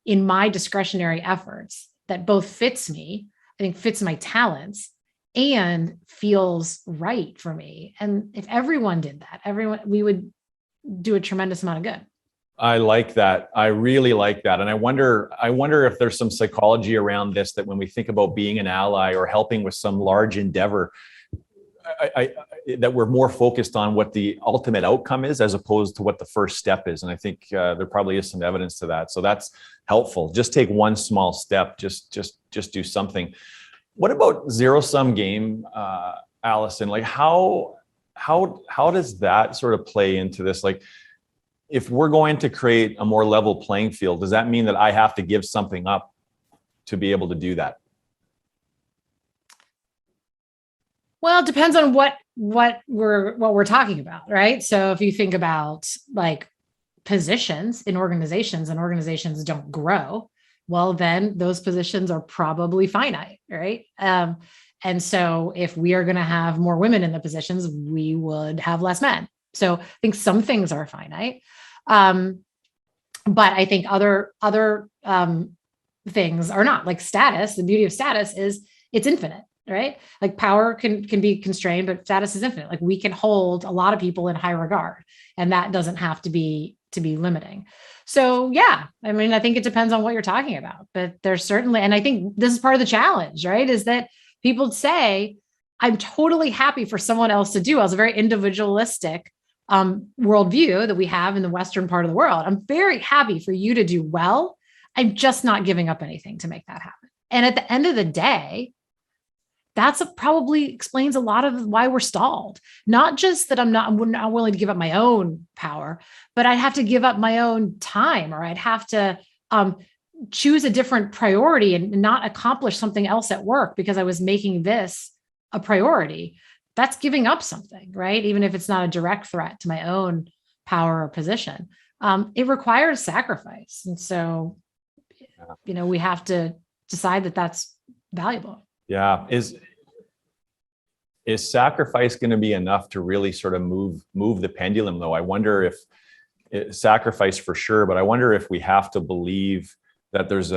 in my discretionary efforts that both fits me, I think fits my talents, and feels right for me. And if everyone did that, we would do a tremendous amount of good. I like that. I really like that. And I wonder if there's some psychology around this, that when we think about being an ally or helping with some large endeavor, that we're more focused on what the ultimate outcome is as opposed to what the first step is. And I think there probably is some evidence to that. So that's helpful. Just take one small step, just do something. What about zero-sum game, Alison? Like, how does that sort of play into this? Like, if we're going to create a more level playing field, does that mean that I have to give something up to be able to do that? Well, it depends on what we're talking about, right? So if you think about like positions in organizations, and organizations don't grow, well, then those positions are probably finite, right? And so if we are going to have more women in the positions, we would have less men. So I think some things are finite, but I think other things are not. Like status. The beauty of status is it's infinite, right? Like power can be constrained, but status is infinite. Like we can hold a lot of people in high regard, and that doesn't have to be limiting. So yeah, I mean, I think it depends on what you're talking about, but there's certainly, and I think this is part of the challenge, right? Is that people say, I'm totally happy for someone else to do. It's a very individualistic worldview that we have in the Western part of the world. I'm very happy for you to do well. I'm just not giving up anything to make that happen. And at the end of the day, probably explains a lot of why we're stalled. Not just that I'm not willing to give up my own power, but I'd have to give up my own time, or I'd have to choose a different priority and not accomplish something else at work because I was making this a priority, that's giving up something, right? Even if it's not a direct threat to my own power or position. It requires sacrifice. And so, we have to decide that that's valuable. Yeah. Is sacrifice going to be enough to really sort of move the pendulum, though? I wonder if sacrifice for sure, but I wonder if we have to believe that there's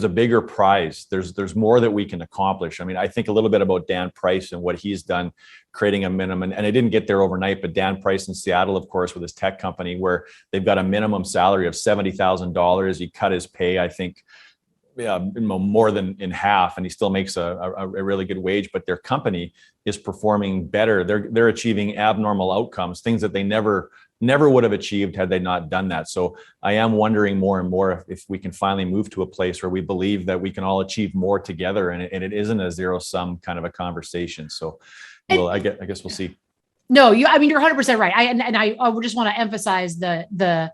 a bigger prize. There's more that we can accomplish. I mean, I think a little bit about Dan Price and what he's done, creating a minimum, and it didn't get there overnight, but Dan Price in Seattle, of course, with his tech company, where they've got a minimum salary of $70,000. He cut his pay, I think, more than in half, and he still makes a really good wage, but their company is performing better. They're achieving abnormal outcomes, things that they never would have achieved had they not done that. So I am wondering more and more if we can finally move to a place where we believe that we can all achieve more together, and it isn't a zero-sum kind of a conversation. So I guess we'll see. No, you're 100% right. I would just want to emphasize the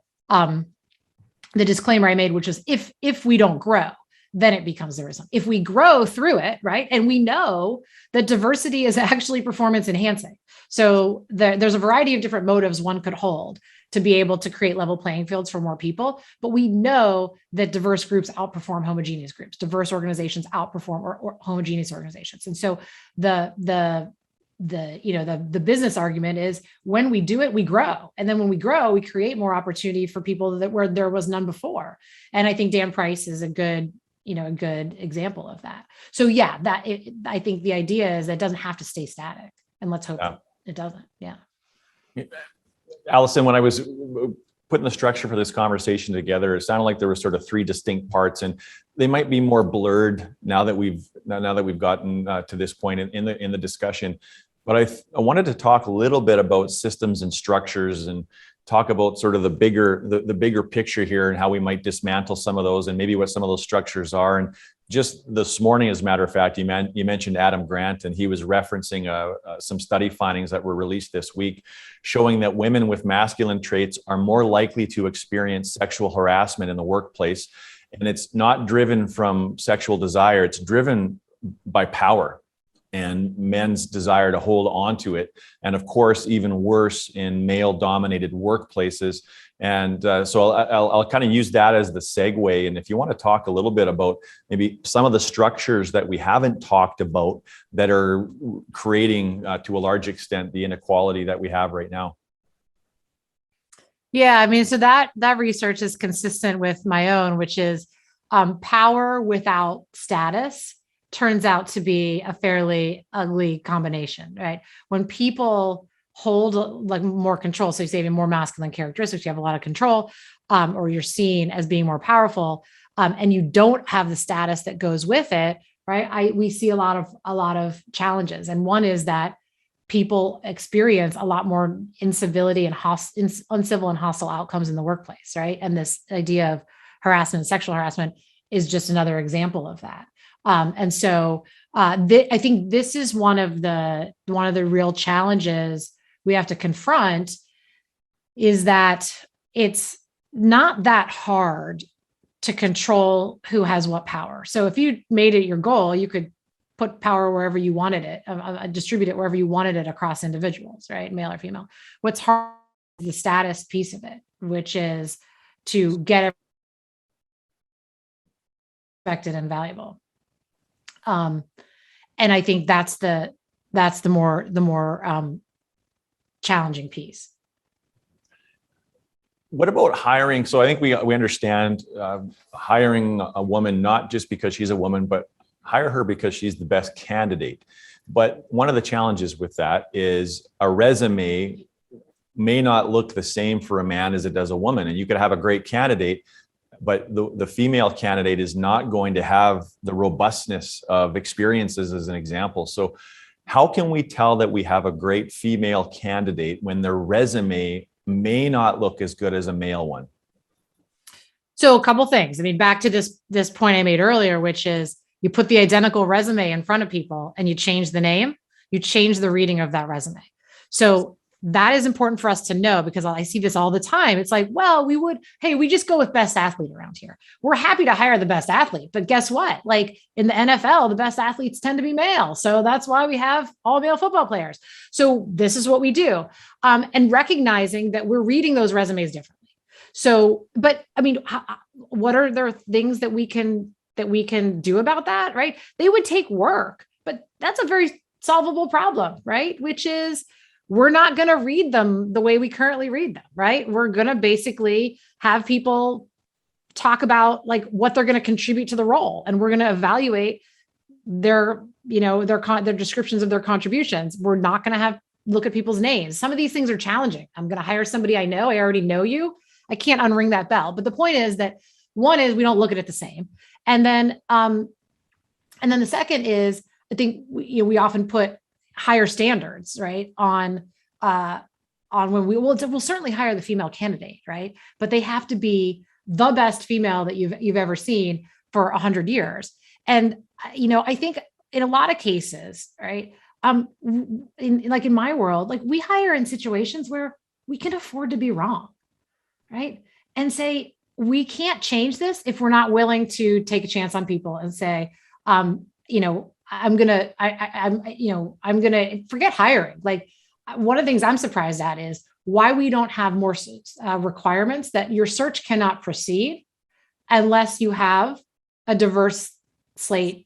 disclaimer I made, which is if we don't grow, then it becomes zero-sum. If we grow through it, right? And we know that diversity is actually performance enhancing. So there's a variety of different motives one could hold to be able to create level playing fields for more people. But we know that diverse groups outperform homogeneous groups. Diverse organizations outperform or homogeneous organizations. And so the business argument is when we do it, we grow. And then when we grow, we create more opportunity for people where there was none before. And I think Dan Price is a good example of that. So yeah, I think the idea is that it doesn't have to stay static, and let's hope it doesn't. Yeah. Alison, when I was putting the structure for this conversation together, it sounded like there were sort of three distinct parts, and they might be more blurred now that we've gotten to this point in the discussion. But I wanted to talk a little bit about systems and structures, and talk about sort of the bigger picture here, and how we might dismantle some of those, and maybe what some of those structures are. And just this morning, as a matter of fact, you mentioned Adam Grant, and he was referencing some study findings that were released this week, showing that women with masculine traits are more likely to experience sexual harassment in the workplace. And it's not driven from sexual desire, it's driven by power and men's desire to hold on to it. And of course, even worse in male-dominated workplaces. And so I'll kind of use that as the segue. And if you want to talk a little bit about maybe some of the structures that we haven't talked about that are creating, to a large extent, the inequality that we have right now. Yeah, so that research is consistent with my own, which is power without status turns out to be a fairly ugly combination, right? When people hold like more control, so you say more masculine characteristics, you have a lot of control, or you're seen as being more powerful, and you don't have the status that goes with it, right? We see a lot of challenges, and one is that people experience a lot more incivility and uncivil and hostile outcomes in the workplace, right? And this idea of harassment, sexual harassment, is just another example of that. And so I think this is one of the real challenges we have to confront, is that it's not that hard to control who has what power. So if you made it your goal, you could put power wherever you wanted it, distribute it wherever you wanted it across individuals, right? Male or female. What's hard is the status piece of it, which is to get it respected and valuable. And I think that's the more challenging piece. What about hiring? So I think we understand hiring a woman, not just because she's a woman, but hire her because she's the best candidate. But one of the challenges with that is a resume may not look the same for a man as it does a woman. And you could have a great candidate, but the female candidate is not going to have the robustness of experiences, as an example. So how can we tell that we have a great female candidate when their resume may not look as good as a male one? So a couple things. Back to this point I made earlier, which is you put the identical resume in front of people and you change the name, you change the reading of that resume. So that is important for us to know, because I see this all the time. It's like, well, we just go with best athlete around here. We're happy to hire the best athlete, but guess what? Like in the NFL, the best athletes tend to be male. So that's why we have all male football players. So this is what we do. And recognizing that we're reading those resumes differently. So, but I mean, what are there things that we can do about that? Right. They would take work, but that's a very solvable problem, right? Which is, we're not going to read them the way we currently read them, right? We're going to basically have people talk about like what they're going to contribute to the role. And we're going to evaluate their descriptions of their contributions. We're not going to look at people's names. Some of these things are challenging. I'm going to hire somebody I know. I already know you. I can't unring that bell. But the point is that one is we don't look at it the same. And then the second is, I think we often put higher standards, right? On when we'll certainly hire the female candidate, right? But they have to be the best female that you've ever seen for 100 years. And, I think in a lot of cases, right? In my world, like we hire in situations where we can afford to be wrong, right? And say, we can't change this if we're not willing to take a chance on people and say, I'm going to forget hiring. Like one of the things I'm surprised at is why we don't have more requirements that your search cannot proceed unless you have a diverse slate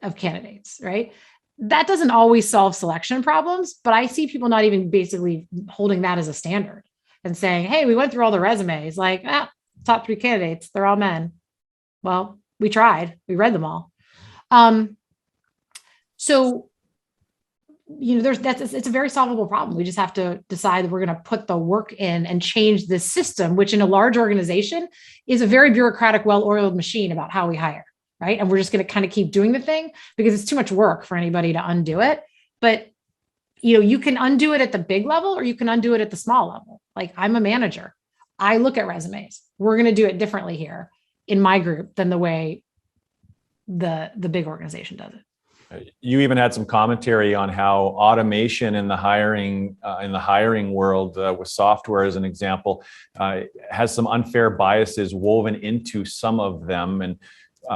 of candidates, right? That doesn't always solve selection problems, but I see people not even basically holding that as a standard and saying, hey, we went through all the resumes, like top 3 candidates, they're all men. Well, we tried, we read them all. So, it's a very solvable problem. We just have to decide that we're going to put the work in and change this system, which in a large organization is a very bureaucratic, well-oiled machine about how we hire, right? And we're just going to kind of keep doing the thing because it's too much work for anybody to undo it. But, you can undo it at the big level or you can undo it at the small level. Like I'm a manager. I look at resumes. We're going to do it differently here in my group than the way the big organization does it. You even had some commentary on how automation in the hiring world with software, as an example, has some unfair biases woven into some of them, and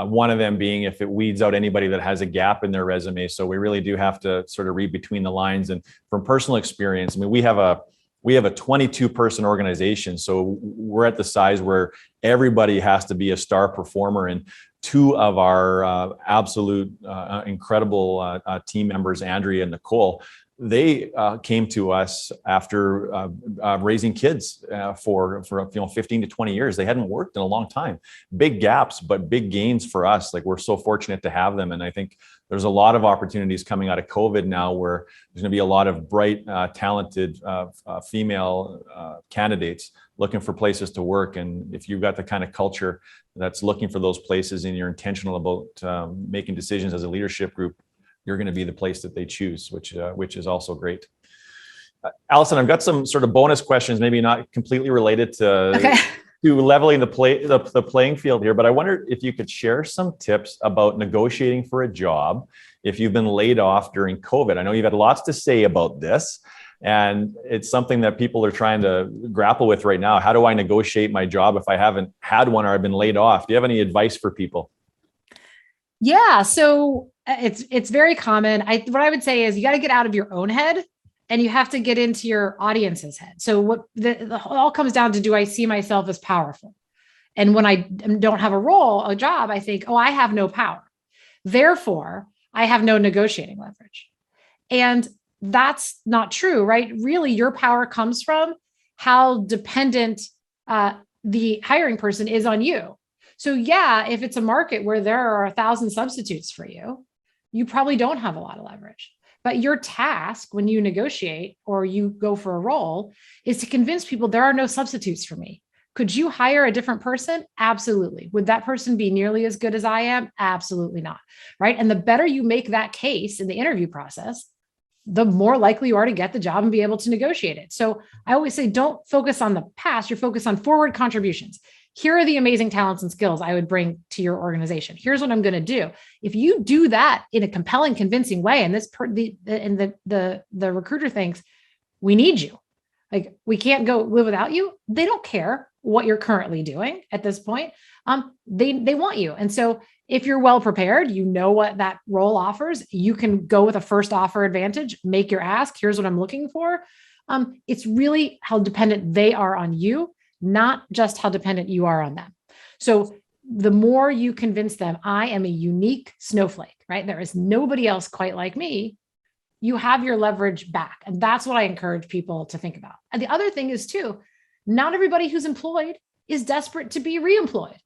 one of them being if it weeds out anybody that has a gap in their resume. So we really do have to sort of read between the lines. And from personal experience, I mean, we have a 22-person organization, so we're at the size where everybody has to be a star performer. And 2 of our absolute incredible team members, Andrea and Nicole, they came to us after raising kids for 15 to 20 years. They hadn't worked in a long time. Big gaps, but big gains for us. Like we're so fortunate to have them. And I think there's a lot of opportunities coming out of COVID now where there's going to be a lot of bright, talented female candidates looking for places to work. And if you've got the kind of culture that's looking for those places and you're intentional about making decisions as a leadership group, you're going to be the place that they choose, which is also great. Alison, I've got some sort of bonus questions, maybe not completely related to leveling the playing field here, but I wondered if you could share some tips about negotiating for a job if you've been laid off during COVID. I know you've had lots to say about this, and it's something that people are trying to grapple with right now. How do I negotiate my job if I haven't had one or I've been laid off? Do you have any advice for people? Yeah, so it's very common. What I would say is you got to get out of your own head and you have to get into your audience's head. So what the all comes down to, do I see myself as powerful? And when I don't have a job, I think, oh, I have no power. Therefore, I have no negotiating leverage. And that's not true, right? Really, your power comes from how dependent the hiring person is on you. So yeah, if it's a market where there are 1,000 substitutes for you, you probably don't have a lot of leverage. But your task when you negotiate or you go for a role is to convince people there are no substitutes for me. Could you hire a different person? Absolutely. Would that person be nearly as good as I am? Absolutely not. Right. And the better you make that case in the interview process, the more likely you are to get the job and be able to negotiate it. So I always say, don't focus on the past, you're focused on forward contributions. Here are the amazing talents and skills I would bring to your organization. Here's what I'm going to do. If you do that in a compelling, convincing way, and the recruiter thinks, we need you, Like, we can't go live without you. They don't care what you're currently doing at this point. They want you. And so if you're well prepared, you know what that role offers, you can go with a first offer advantage, make your ask. Here's what I'm looking for. It's really how dependent they are on you, not just how dependent you are on them. So the more you convince them, I am a unique snowflake, right? There is nobody else quite like me. You have your leverage back. And that's what I encourage people to think about. And the other thing is too, not everybody who's employed is desperate to be reemployed.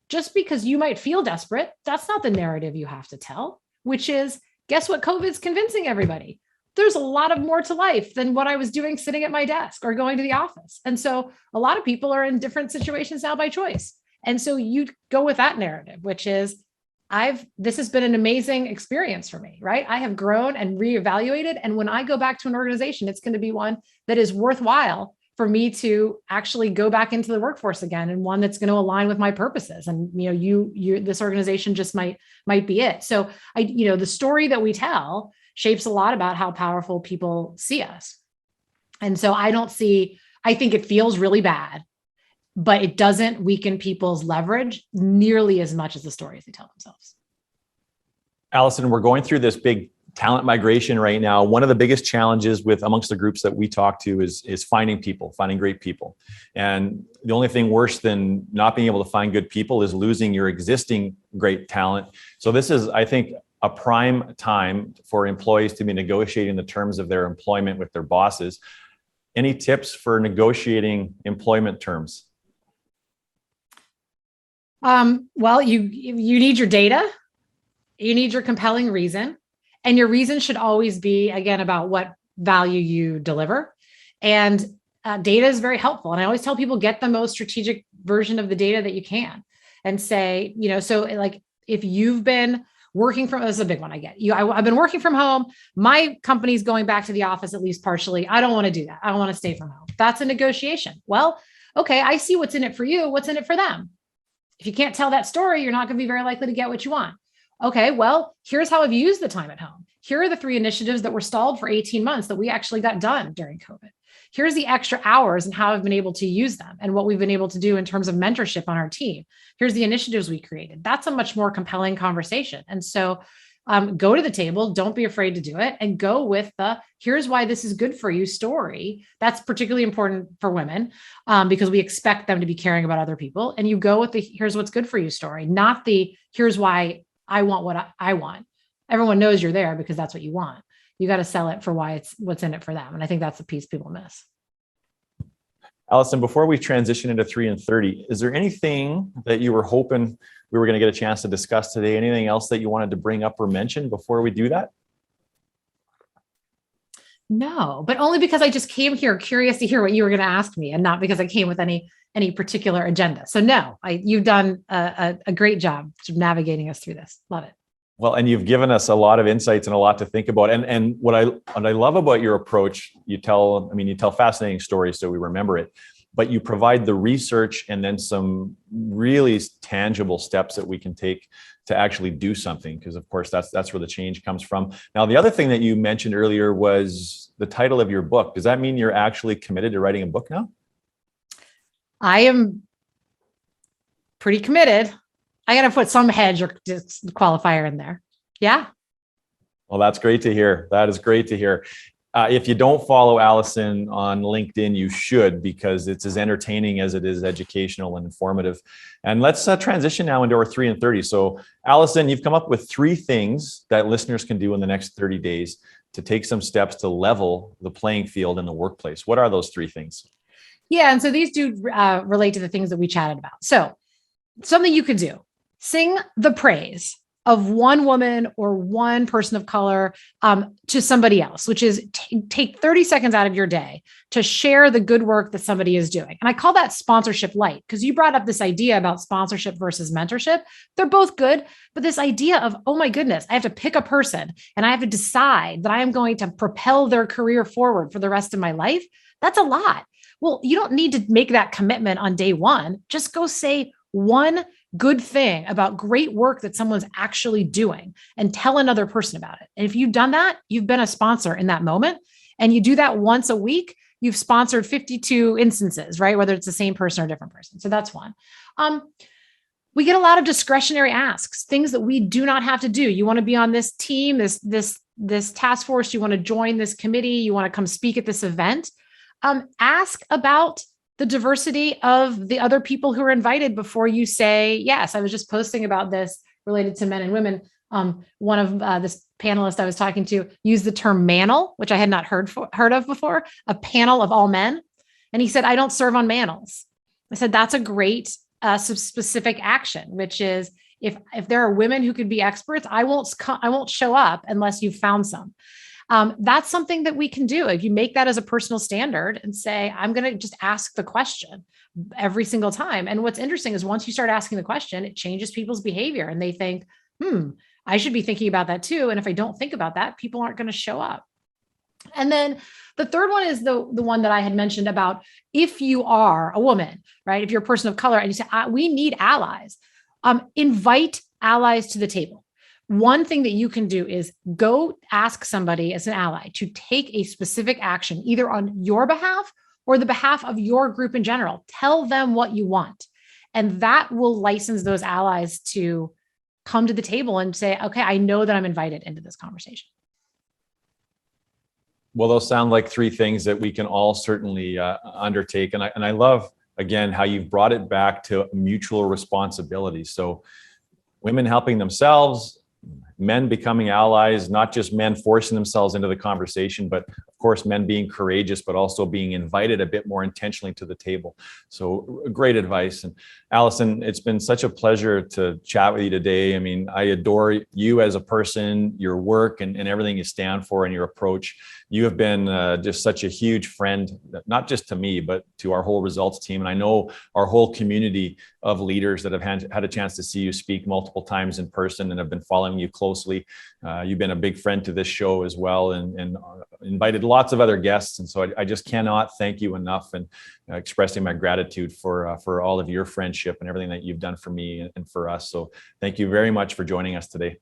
Just because you might feel desperate, that's not the narrative you have to tell, which is, guess what COVID's convincing everybody? There's a lot of more to life than what I was doing sitting at my desk or going to the office. And so a lot of people are in different situations now by choice. And so you go with that narrative, which is, this has been an amazing experience for me, right? I have grown and reevaluated. And when I go back to an organization, it's going to be one that is worthwhile for me to actually go back into the workforce again, and one that's going to align with my purposes. And, this organization just might be it. So the story that we tell shapes a lot about how powerful people see us. And so I think it feels really bad, but it doesn't weaken people's leverage nearly as much as the stories they tell themselves. Alison, we're going through this big talent migration right now. One of the biggest challenges amongst the groups that we talk to is finding great people. And the only thing worse than not being able to find good people is losing your existing great talent. So this is, I think, a prime time for employees to be negotiating the terms of their employment with their bosses. Any tips for negotiating employment terms? Well, you need your data, you need your compelling reason, and your reason should always be, again, about what value you deliver. And data is very helpful. And I always tell people, get the most strategic version of the data that you can, and say, so like, if you've been working from, this is a big one I get. I've been working from home. My company's going back to the office, at least partially. I don't want to do that. I don't want to stay from home. That's a negotiation. Well, okay, I see what's in it for you. What's in it for them? If you can't tell that story, you're not going to be very likely to get what you want. Okay, well, here's how I've used the time at home. Here are the 3 initiatives that were stalled for 18 months that we actually got done during COVID. Here's the extra hours and how I've been able to use them and what we've been able to do in terms of mentorship on our team. Here's the initiatives we created. That's a much more compelling conversation. And so go to the table, don't be afraid to do it, and go with here's why this is good for you story. That's particularly important for women because we expect them to be caring about other people. And you go with the here's what's good for you story, not the here's why I want what I want. Everyone knows you're there because that's what you want. You got to sell it for why it's what's in it for them. And I think that's the piece people miss. Alison, before we transition into 3 and 30, is there anything that you were hoping we were going to get a chance to discuss today? Anything else that you wanted to bring up or mention before we do that? No, but only because I just came here curious to hear what you were going to ask me, and not because I came with any particular agenda. So no, you've done a great job of navigating us through this. Love it. Well, and you've given us a lot of insights and a lot to think about. And what I love about your approach, you tell fascinating stories so we remember it, but you provide the research and then some really tangible steps that we can take to actually do something. Because of course, that's where the change comes from. Now, the other thing that you mentioned earlier was the title of your book. Does that mean you're actually committed to writing a book now? I am pretty committed. I got to put some hedge or qualifier in there. Yeah. Well, that's great to hear. That is great to hear. If you don't follow Alison on LinkedIn, you should, because it's as entertaining as it is educational and informative. And let's transition now into our 3 and 30. So Alison, you've come up with 3 things that listeners can do in the next 30 days to take some steps to level the playing field in the workplace. What are those 3 things? Yeah. And so these do relate to the things that we chatted about. So something you could do, sing the praise of one woman or one person of color to somebody else, which is take 30 seconds out of your day to share the good work that somebody is doing. And I call that sponsorship light, because you brought up this idea about sponsorship versus mentorship. They're both good, but this idea of, oh my goodness, I have to pick a person and I have to decide that I am going to propel their career forward for the rest of my life. That's a lot. Well, you don't need to make that commitment on day one. Just go say one good thing about great work that someone's actually doing and tell another person about it. And if you've done that, you've been a sponsor in that moment, and you do that once a week, you've sponsored 52 instances, right? Whether it's the same person or a different person. So that's one. We get a lot of discretionary asks, things that we do not have to do. You want to be on this team, this task force, you want to join this committee, you want to come speak at this event. Ask about the diversity of the other people who are invited before you say yes. I was just posting about this related to men and women. One of this panelist I was talking to used the term manel, which I had not heard of before, a panel of all men. And he said, I don't serve on manels. I said, that's a great specific action, which is if there are women who could be experts, I won't show up unless you've found some. That's something that we can do. If you make that as a personal standard and say, I'm going to just ask the question every single time. And what's interesting is once you start asking the question, it changes people's behavior and they think, I should be thinking about that too. And if I don't think about that, people aren't going to show up. And then the third one is the one that I had mentioned about if you are a woman, right? If you're a person of color and you say, we need allies, invite allies to the table. One thing that you can do is go ask somebody as an ally to take a specific action, either on your behalf or the behalf of your group in general. Tell them what you want. And that will license those allies to come to the table and say, okay, I know that I'm invited into this conversation. Well, those sound like three things that we can all certainly undertake. And I love, again, how you've brought it back to mutual responsibility. So women helping themselves, men becoming allies, not just men forcing themselves into the conversation, but of course, men being courageous, but also being invited a bit more intentionally to the table. So great advice. And Alison, it's been such a pleasure to chat with you today. I mean, I adore you as a person, your work and everything you stand for and your approach. You have been just such a huge friend, not just to me, but to our whole results team. And I know our whole community of leaders that have had a chance to see you speak multiple times in person and have been following you closely. You've been a big friend to this show as well and invited lots of other guests. And so I just cannot thank you enough and expressing my gratitude for all of your friendship and everything that you've done for me and for us. So thank you very much for joining us today.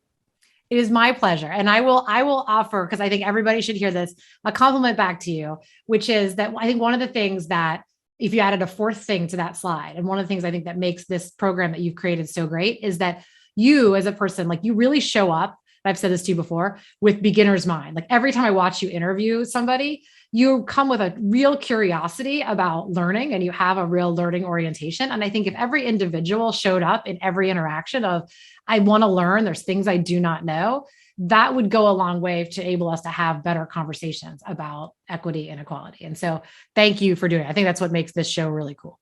It is my pleasure. And I will offer, because I think everybody should hear this, a compliment back to you, which is that I think one of the things that if you added a fourth thing to that slide, and one of the things I think that makes this program that you've created so great is that you as a person, like you really show up, I've said this to you before, with beginner's mind. Like every time I watch you interview somebody, you come with a real curiosity about learning and you have a real learning orientation. And I think if every individual showed up in every interaction of, I want to learn, there's things I do not know, that would go a long way to enable us to have better conversations about equity and equality. And so thank you for doing it. I think that's what makes this show really cool.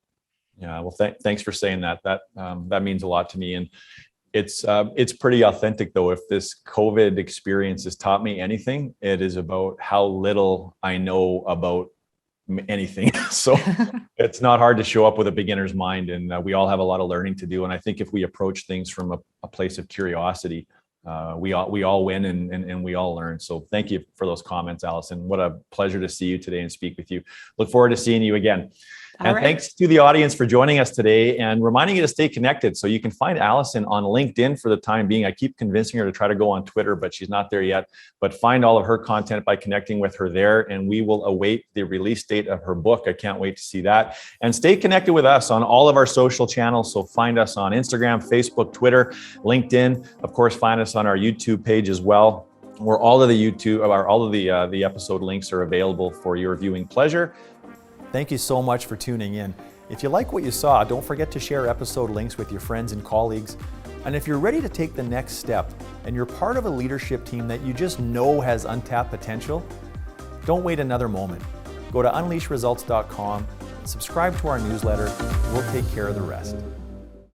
Yeah, well, thanks for saying that. That means a lot to me. And it's pretty authentic though. If this COVID experience has taught me anything, it is about how little I know about anything. So it's not hard to show up with a beginner's mind, and we all have a lot of learning to do. And I think if we approach things from a place of curiosity, we all win and we all learn. So thank you for those comments, Alison. What a pleasure to see you today and speak with you. Look forward to seeing you again. And thanks to the audience for joining us today and reminding you to stay connected. So you can find Alison on LinkedIn for the time being. I keep convincing her to try to go on Twitter, but she's not there yet. But find all of her content by connecting with her there, and we will await the release date of her book. I can't wait to see that. And stay connected with us on all of our social channels. So find us on Instagram, Facebook, Twitter, LinkedIn. Of course, find us on our YouTube page as well, where all of the episode links are available for your viewing pleasure. Thank you so much for tuning in. If you like what you saw, don't forget to share episode links with your friends and colleagues. And if you're ready to take the next step and you're part of a leadership team that you just know has untapped potential, don't wait another moment. Go to unleashresults.com, subscribe to our newsletter, we'll take care of the rest.